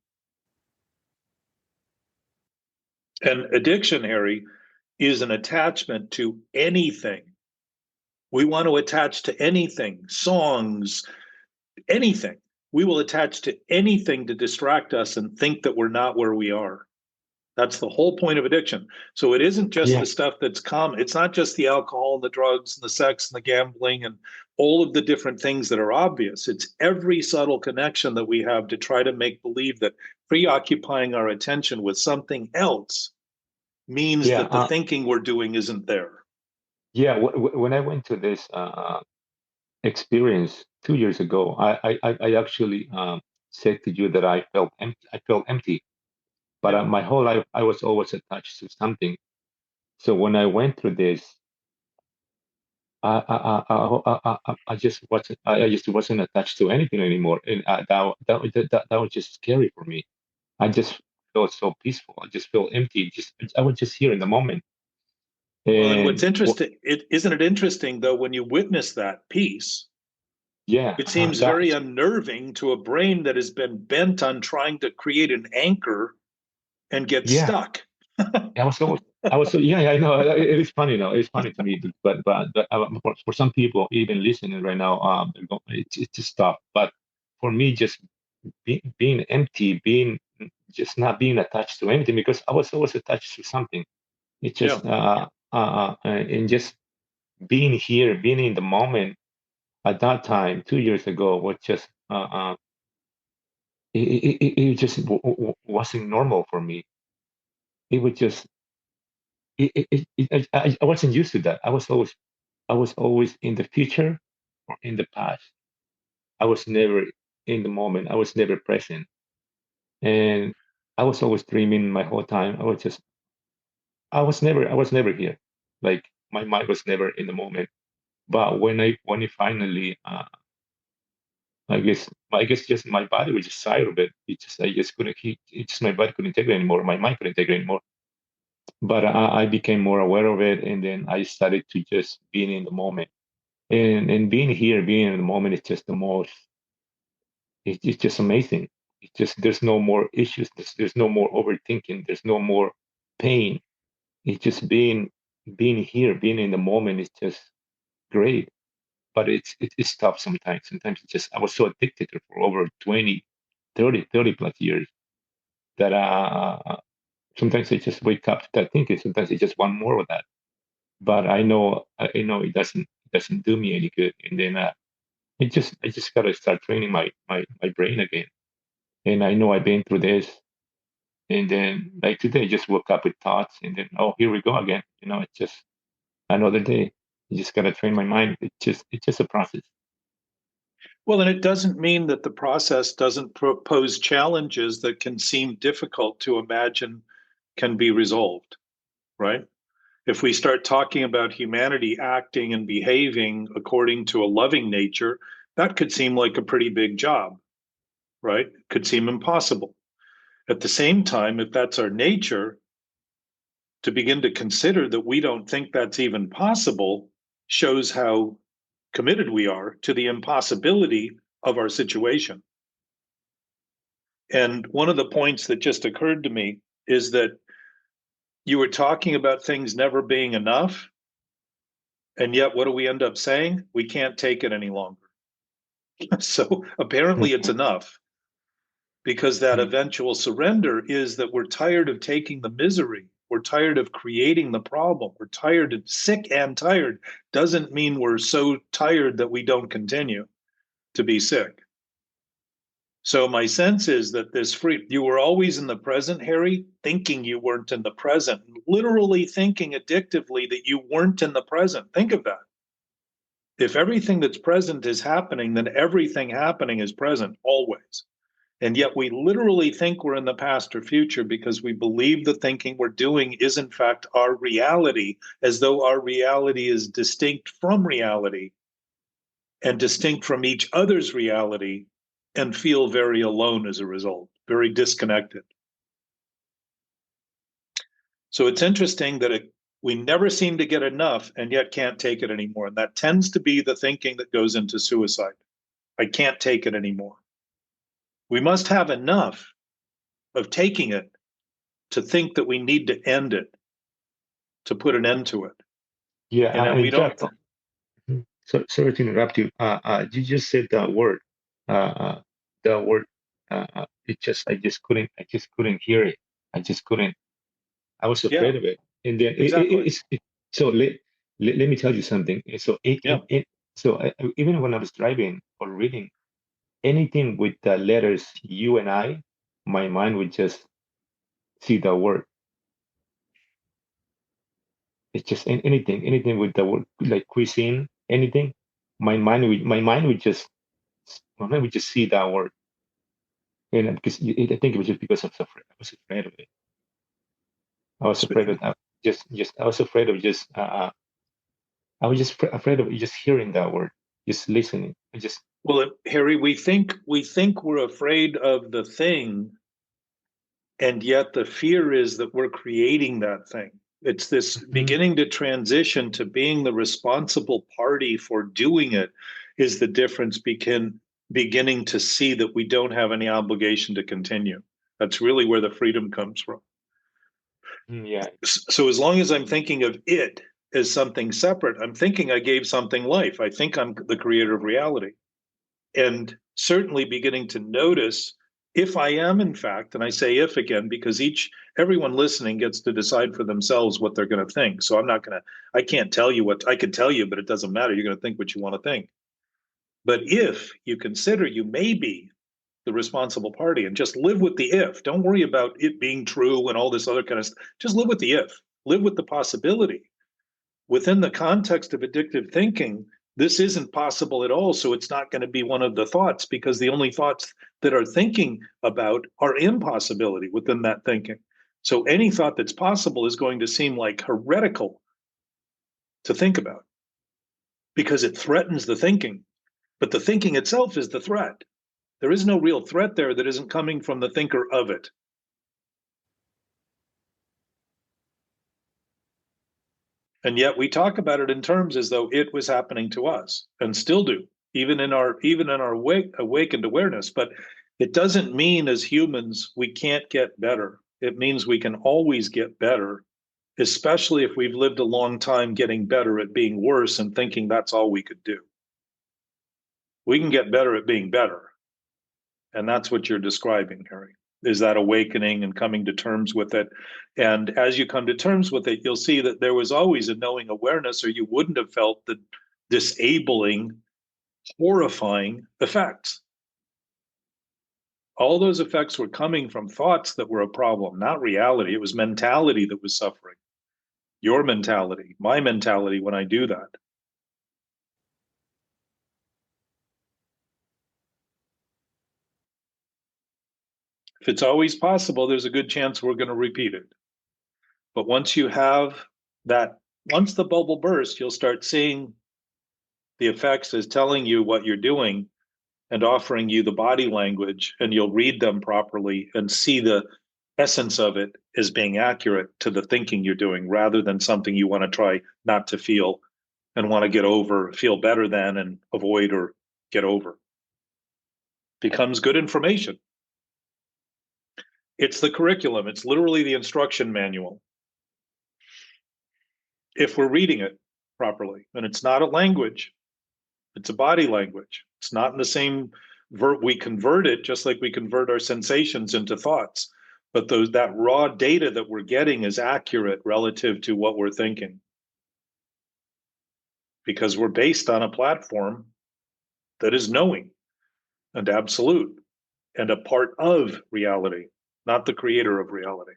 And addiction, Harry, is an attachment to anything. We want to attach to anything, songs, anything. We will attach to anything to distract us and think that we're not where we are. That's the whole point of addiction. So it isn't just the stuff that's common. It's not just the alcohol and the drugs and the sex and the gambling and all of the different things that are obvious. It's every subtle connection that we have to try to make believe that preoccupying our attention with something else means that the thinking we're doing isn't there. Yeah, when I went to this experience 2 years ago, I actually said to you that I felt empty. But my whole life, I was always attached to something. So when I went through this, I just wasn't attached to anything anymore, and that was just scary for me. I just felt so peaceful. I just felt empty. I was just here in the moment. And what's interesting, isn't it interesting though, when you witness that peace? Yeah, it seems very unnerving to a brain that has been bent on trying to create an anchor and get stuck. I was so I know it is funny now. It's funny to me, but for some people even listening right now, it's just tough. But for me, just being empty, being just not being attached to anything, because I was always attached to something. It's just and just being here, being in the moment at that time 2 years ago was just it just wasn't normal for me. It was just I wasn't used to that. I was always in the future or in the past. I was never in the moment. I was never present, and I was always dreaming my whole time. I was never here. Like my mind was never in the moment. But when I finally, I guess just my body was just tired of it. I just couldn't. It just my body couldn't take it anymore. My mind couldn't take it anymore. But I became more aware of it, and then I started to just being in the moment. And being here, being in the moment is just the most. It's just amazing. It's just there's no more issues. There's no more overthinking. There's no more pain. It's just being here, being in the moment is just great. But it's tough sometimes. Sometimes it's just I was so addicted to it for over 20, 30 plus years that sometimes I just wake up to that thinking. Sometimes I just want more of that. But I know it doesn't do me any good. And then I just gotta start training my brain again. And I know I've been through this. And then like today, I just woke up with thoughts, and then here we go again. It's just another day. You just gotta train my mind. It's just a process. Well, and it doesn't mean that the process doesn't pose challenges that can seem difficult to imagine can be resolved, right? If we start talking about humanity acting and behaving according to a loving nature, that could seem like a pretty big job, right? It could seem impossible. At the same time, if that's our nature, to begin to consider that we don't think that's even possible shows how committed we are to the impossibility of our situation. And one of the points that just occurred to me is that you were talking about things never being enough. And yet, what do we end up saying? We can't take it any longer. So apparently it's enough, because that eventual surrender is that we're tired of taking the misery. We're tired of creating the problem. We're tired of sick and tired. Doesn't mean we're so tired that we don't continue to be sick. So my sense is that you were always in the present, Harry, thinking you weren't in the present, literally thinking addictively that you weren't in the present. Think of that. If everything that's present is happening, then everything happening is present always. And yet we literally think we're in the past or future because we believe the thinking we're doing is in fact our reality, as though our reality is distinct from reality and distinct from each other's reality, and feel very alone as a result, very disconnected. So it's interesting that we never seem to get enough and yet can't take it anymore. And that tends to be the thinking that goes into suicide. I can't take it anymore. We must have enough of taking it to think that we need to end it, to put an end to it. Yeah, And we don't. So sorry to interrupt you. You just said that word. The word. I just couldn't hear it. I just couldn't. I was afraid of it, and then Exactly. so let me tell you something. So even when I was driving or reading anything with the letters U and I, my mind would just see the word. It's just anything with the word like cuisine, anything. My mind would just see that word, and because I think it was just because I was afraid of it. I was afraid of that. I was afraid of just I was just afraid of just hearing that word, just listening. Well, Harry, we think we're afraid of the thing, and yet the fear is that we're creating that thing. It's this beginning to transition to being the responsible party for doing it is the difference beginning to see that we don't have any obligation to continue. That's really where the freedom comes from. Yeah. So as long as I'm thinking of it as something separate, I'm thinking I gave something life. I think I'm the creator of reality. And certainly beginning to notice if I am, in fact, and I say if again, because everyone listening gets to decide for themselves what they're going to think. So I can't tell you what I could tell you, but it doesn't matter. You're going to think what you want to think. But if you consider you may be the responsible party and just live with the if, don't worry about it being true and all this other kind of stuff. Just live with the if, live with the possibility. Within the context of addictive thinking, this isn't possible at all. So it's not going to be one of the thoughts because the only thoughts that are thinking about are impossibility within that thinking. So any thought that's possible is going to seem like heretical to think about because it threatens the thinking. But the thinking itself is the threat. There is no real threat there that isn't coming from the thinker of it. And yet we talk about it in terms as though it was happening to us, and still do, even in our awakened awareness. But it doesn't mean as humans we can't get better. It means we can always get better, especially if we've lived a long time getting better at being worse and thinking that's all we could do. We can get better at being better. And that's what you're describing, Harry, is that awakening and coming to terms with it. And as you come to terms with it, you'll see that there was always a knowing awareness, or you wouldn't have felt the disabling, horrifying effects. All those effects were coming from thoughts that were a problem, not reality. It was mentality that was suffering. Your mentality, my mentality when I do that. If it's always possible, there's a good chance we're going to repeat it. But once you have that, once the bubble bursts, you'll start seeing the effects as telling you what you're doing and offering you the body language, and you'll read them properly and see the essence of it as being accurate to the thinking you're doing rather than something you want to try not to feel and want to get over, feel better than, and avoid or get over. Becomes good information. It's the curriculum. It's literally the instruction manual. If we're reading it properly, and it's not a language, it's a body language. It's not in the same we convert it just like we convert our sensations into thoughts. But that raw data that we're getting is accurate relative to what we're thinking. Because we're based on a platform that is knowing and absolute. and a part of reality, not the creator of reality.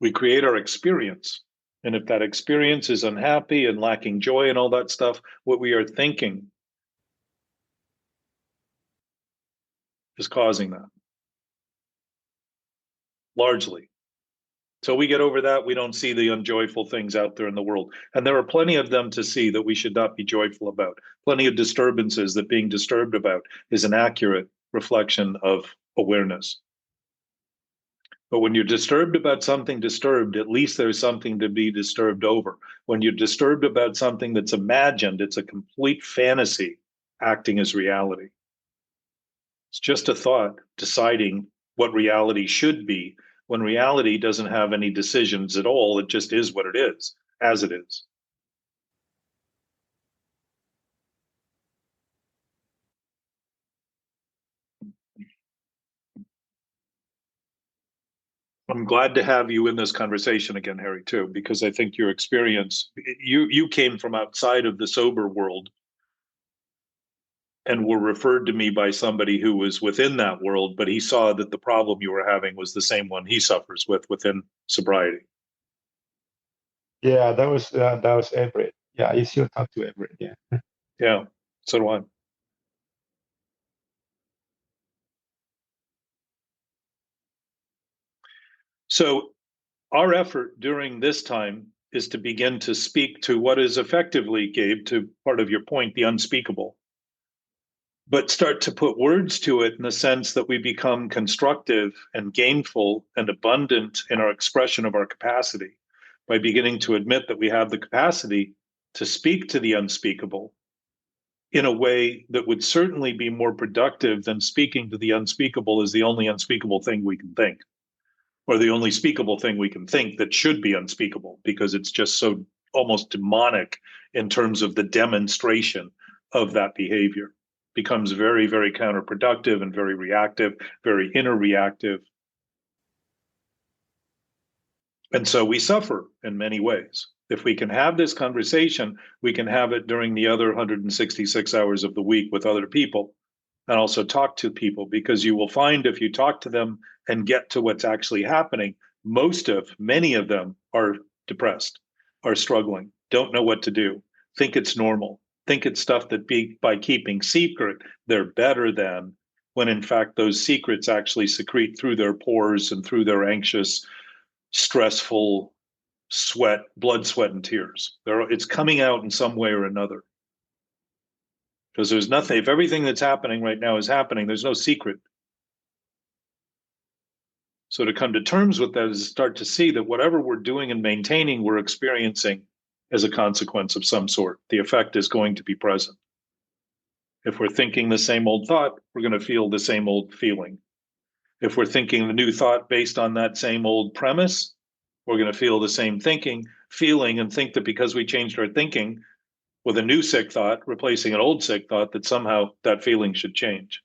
We create our experience. And if that experience is unhappy and lacking joy and all that stuff, what we are thinking is causing that. Largely. So we get over that, we don't see the unjoyful things out there in the world. And there are plenty of them to see that we should not be joyful about. Plenty of disturbances that being disturbed about is an accurate reflection of awareness. But when you're disturbed about something disturbed, at least there's something to be disturbed over. When you're disturbed about something that's imagined, it's a complete fantasy acting as reality. It's just a thought deciding what reality should be, when reality doesn't have any decisions at all. It just is what it is, as it is. I'm glad to have you in this conversation again, Harry, too, because I think your experience, you came from outside of the sober world and were referred to me by somebody who was within that world, but he saw that the problem you were having was the same one he suffers with within sobriety. Yeah, that was Everett. Yeah, I still talk to Everett. Yeah. Yeah, so do I. So our effort during this time is to begin to speak to what is effectively, Gabe, to part of your point, the unspeakable, but start to put words to it in the sense that we become constructive and gainful and abundant in our expression of our capacity by beginning to admit that we have the capacity to speak to the unspeakable in a way that would certainly be more productive than speaking to the unspeakable as the only unspeakable thing we can think, or the only speakable thing we can think that should be unspeakable, because it's just so almost demonic in terms of the demonstration of that behavior. Becomes very, very counterproductive and very reactive, very inner reactive. And so we suffer in many ways. If we can have this conversation, we can have it during the other 166 hours of the week with other people, and also talk to people, because you will find if you talk to them and get to what's actually happening, many of them are depressed, are struggling, don't know what to do, think it's normal, think it's stuff that by keeping secret, they're better than, when in fact those secrets actually secrete through their pores and through their anxious, stressful blood, sweat, and tears. It's coming out in some way or another. Because there's nothing, if everything that's happening right now is happening, there's no secret. So to come to terms with that is to start to see that whatever we're doing and maintaining, we're experiencing as a consequence of some sort. The effect is going to be present. If we're thinking the same old thought, we're going to feel the same old feeling. If we're thinking the new thought based on that same old premise, we're going to feel the same feeling, and think that because we changed our thinking with a new sick thought, replacing an old sick thought, that somehow that feeling should change.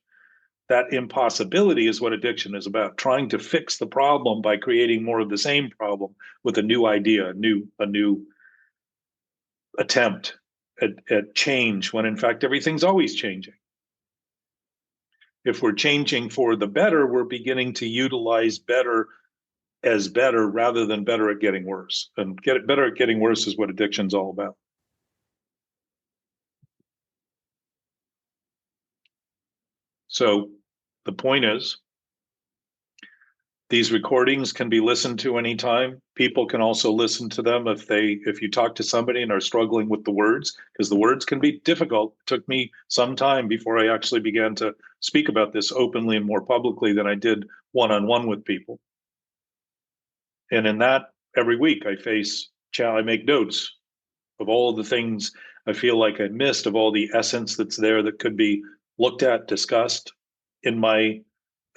That impossibility is what addiction is about, trying to fix the problem by creating more of the same problem with a new idea, a new attempt at change, when in fact everything's always changing. If we're changing for the better, we're beginning to utilize better as better rather than better at getting worse. And better at getting worse is what addiction's all about. So the point is, these recordings can be listened to anytime. People can also listen to them if you talk to somebody and are struggling with the words, because the words can be difficult. It took me some time before I actually began to speak about this openly and more publicly than I did one-on-one with people. And in that, every week I make notes of all of the things I feel like I missed, of all the essence that's there that could be looked at, discussed in my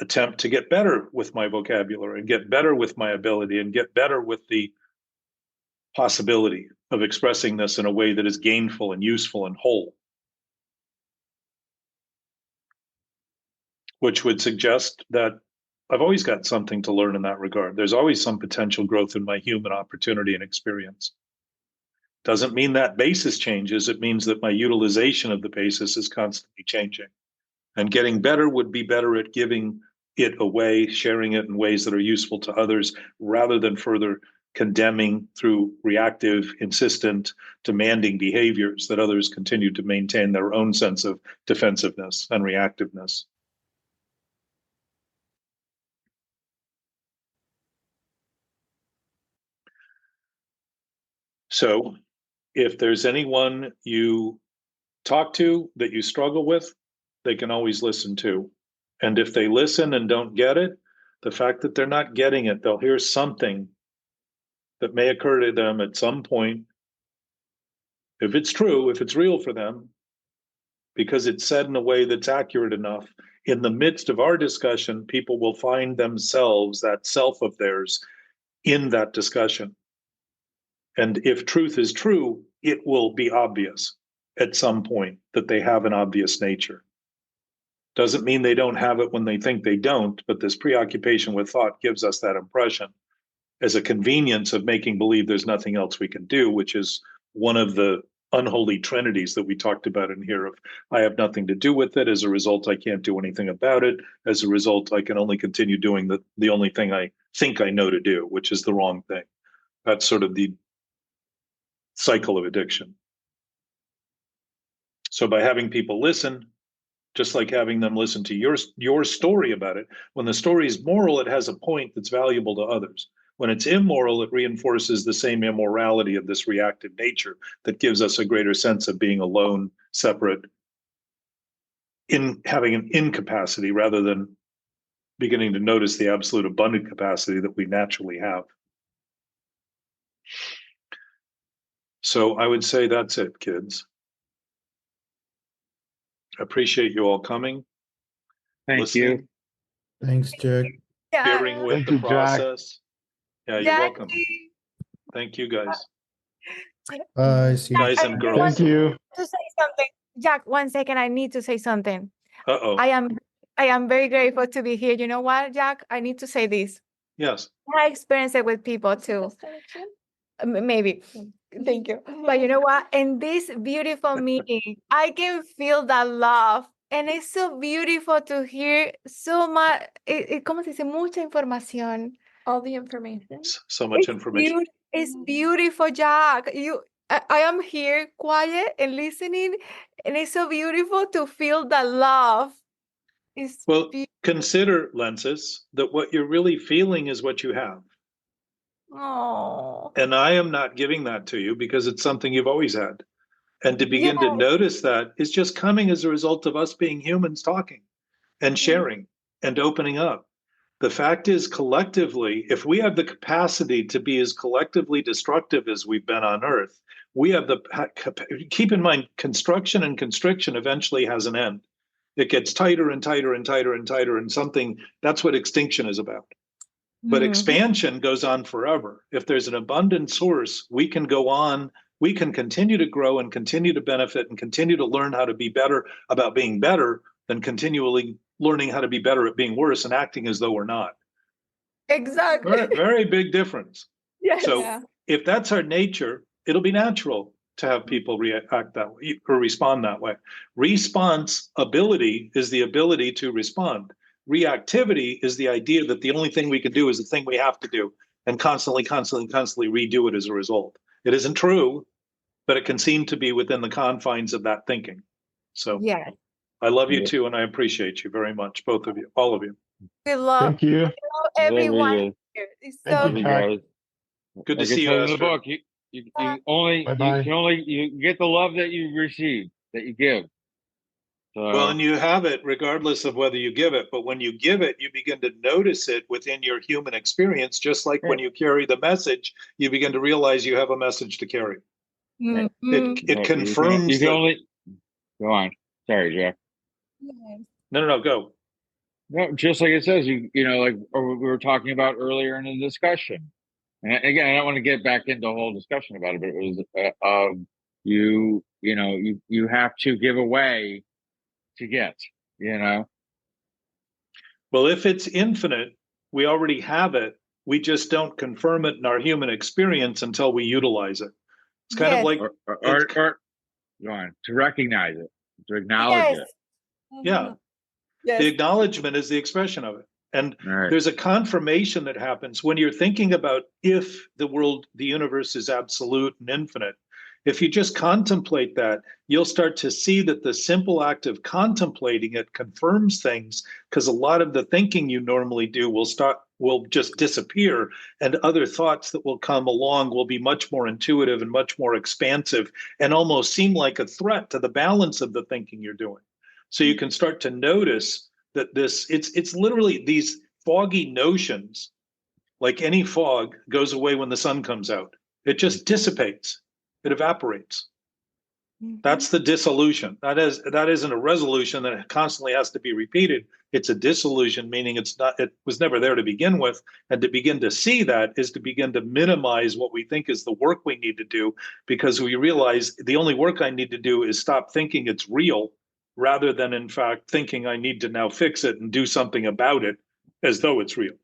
attempt to get better with my vocabulary and get better with my ability and get better with the possibility of expressing this in a way that is gainful and useful and whole. Which would suggest that I've always got something to learn in that regard. There's always some potential growth in my human opportunity and experience. Doesn't mean that basis changes. It means that my utilization of the basis is constantly changing. And getting better would be better at giving it away, sharing it in ways that are useful to others, rather than further condemning through reactive, insistent, demanding behaviors that others continue to maintain their own sense of defensiveness and reactiveness. So if there's anyone you talk to that you struggle with, they can always listen to. And if they listen and don't get it, the fact that they're not getting it, they'll hear something that may occur to them at some point. If it's true, if it's real for them, because it's said in a way that's accurate enough, in the midst of our discussion, people will find themselves, that self of theirs, in that discussion. And if truth is true, it will be obvious at some point that they have an obvious nature. Doesn't mean they don't have it when they think they don't, but this preoccupation with thought gives us that impression as a convenience of making believe there's nothing else we can do, which is one of the unholy trinities that we talked about in here of I have nothing to do with it. As a result, I can't do anything about it. As a result, I can only continue doing the only thing I think I know to do, which is the wrong thing. That's sort of the cycle of addiction. So by having people listen, just like having them listen to your story about it, when the story is moral, it has a point that's valuable to others. When it's immoral, it reinforces the same immorality of this reactive nature that gives us a greater sense of being alone, separate, in having an incapacity rather than beginning to notice the absolute abundant capacity that we naturally have. So I would say that's it, kids. I appreciate you all coming. Thank you. Thanks, Jack. Bearing with Thank the you, Jack. process. Yeah, you're welcome. Thank you, guys. Bye. See you. Guys and girls. Thank you. To say something, Jack. 1 second, I need to say something. Uh-oh. I am very grateful to be here. You know what, Jack? I need to say this. Yes. I experience it with people too. Maybe. Thank you. But you know what? In this beautiful meeting, I can feel that love. And it's so beautiful to hear so much. ¿Cómo se dice? Mucha información. All the information. So much information. It's beautiful, Jack. I am here quiet and listening. And it's so beautiful to feel that love. Well, consider, Lenses, that what you're really feeling is what you have. Oh. And I am not giving that to you because it's something you've always had. And to begin to notice that is just coming as a result of us being humans talking and sharing and opening up. The fact is, collectively, if we have the capacity to be as collectively destructive as we've been on Earth, we have keep in mind, construction and constriction eventually has an end. It gets tighter and tighter and tighter and tighter, and that's what extinction is about. But expansion goes on forever. If there's an abundant source, we can go on, we can continue to grow and continue to benefit and continue to learn how to be better about being better than continually learning how to be better at being worse and acting as though we're not. Exactly. Very, very big difference. Yes. So if that's our nature, it'll be natural to have people react that way or respond that way. Response ability is the ability to respond. Reactivity is the idea that the only thing we can do is the thing we have to do and constantly redo it as a result. It isn't true, but it can seem to be within the confines of that thinking. So yes. I love you too, and I appreciate you very much, both of you, all of you. We love, Thank you. everyone here. It's so Thank you, Jack. Good to Like see it you, says in the Esther. book, you get the love that you receive, that you give. So, Well, and you have it regardless of whether you give it. But when you give it, you begin to notice it within your human experience, just like when you carry the message, you begin to realize you have a message to carry. It confirms. You can only go on. Sorry, Jack. No, go. No, just like it says, you know, like we were talking about earlier in the discussion. And again, I don't want to get back into a whole discussion about it, but it was you have to give away to get, you know. Well, if it's infinite, we already have it. We just don't confirm it in our human experience until we utilize it. It's kind of Yes. like, or go on, to recognize it, to acknowledge Yes. it. yeah, Mhm. Yes. the acknowledgement is the expression of it. And All right. there's a confirmation that happens when you're thinking about if the world, the universe is absolute and infinite. If you just contemplate that, you'll start to see that the simple act of contemplating it confirms things, because a lot of the thinking you normally do will just disappear, and other thoughts that will come along will be much more intuitive and much more expansive and almost seem like a threat to the balance of the thinking you're doing. So you can start to notice that it's literally these foggy notions, like any fog, goes away when the sun comes out. It just dissipates. It evaporates. That's the dissolution. That isn't a resolution that constantly has to be repeated. It's a dissolution, meaning it was never there to begin with. And to begin to see that is to begin to minimize what we think is the work we need to do, because we realize the only work I need to do is stop thinking it's real, rather than in fact thinking I need to now fix it and do something about it as though it's real.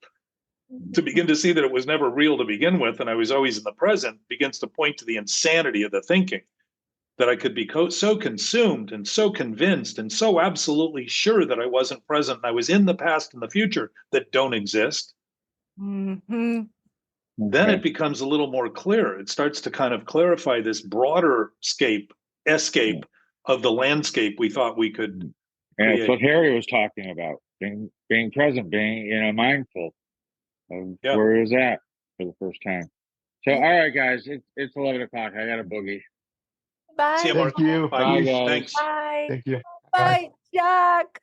To begin to see that it was never real to begin with, and I was always in the present, begins to point to the insanity of the thinking, that I could be so consumed and so convinced and so absolutely sure that I wasn't present and I was in the past and the future that don't exist. Mm-hmm. Then it becomes a little more clear. It starts to kind of clarify this broader escape of the landscape we thought we could And it's what create. Harry was talking about, being present, being mindful of where he was at for the first time. So, all right, guys, it's 11 o'clock. I got a boogie. Bye. See you, Mark. Thank you. Bye, Bye, guys. Thanks. Bye. Thank you. Bye, Jack.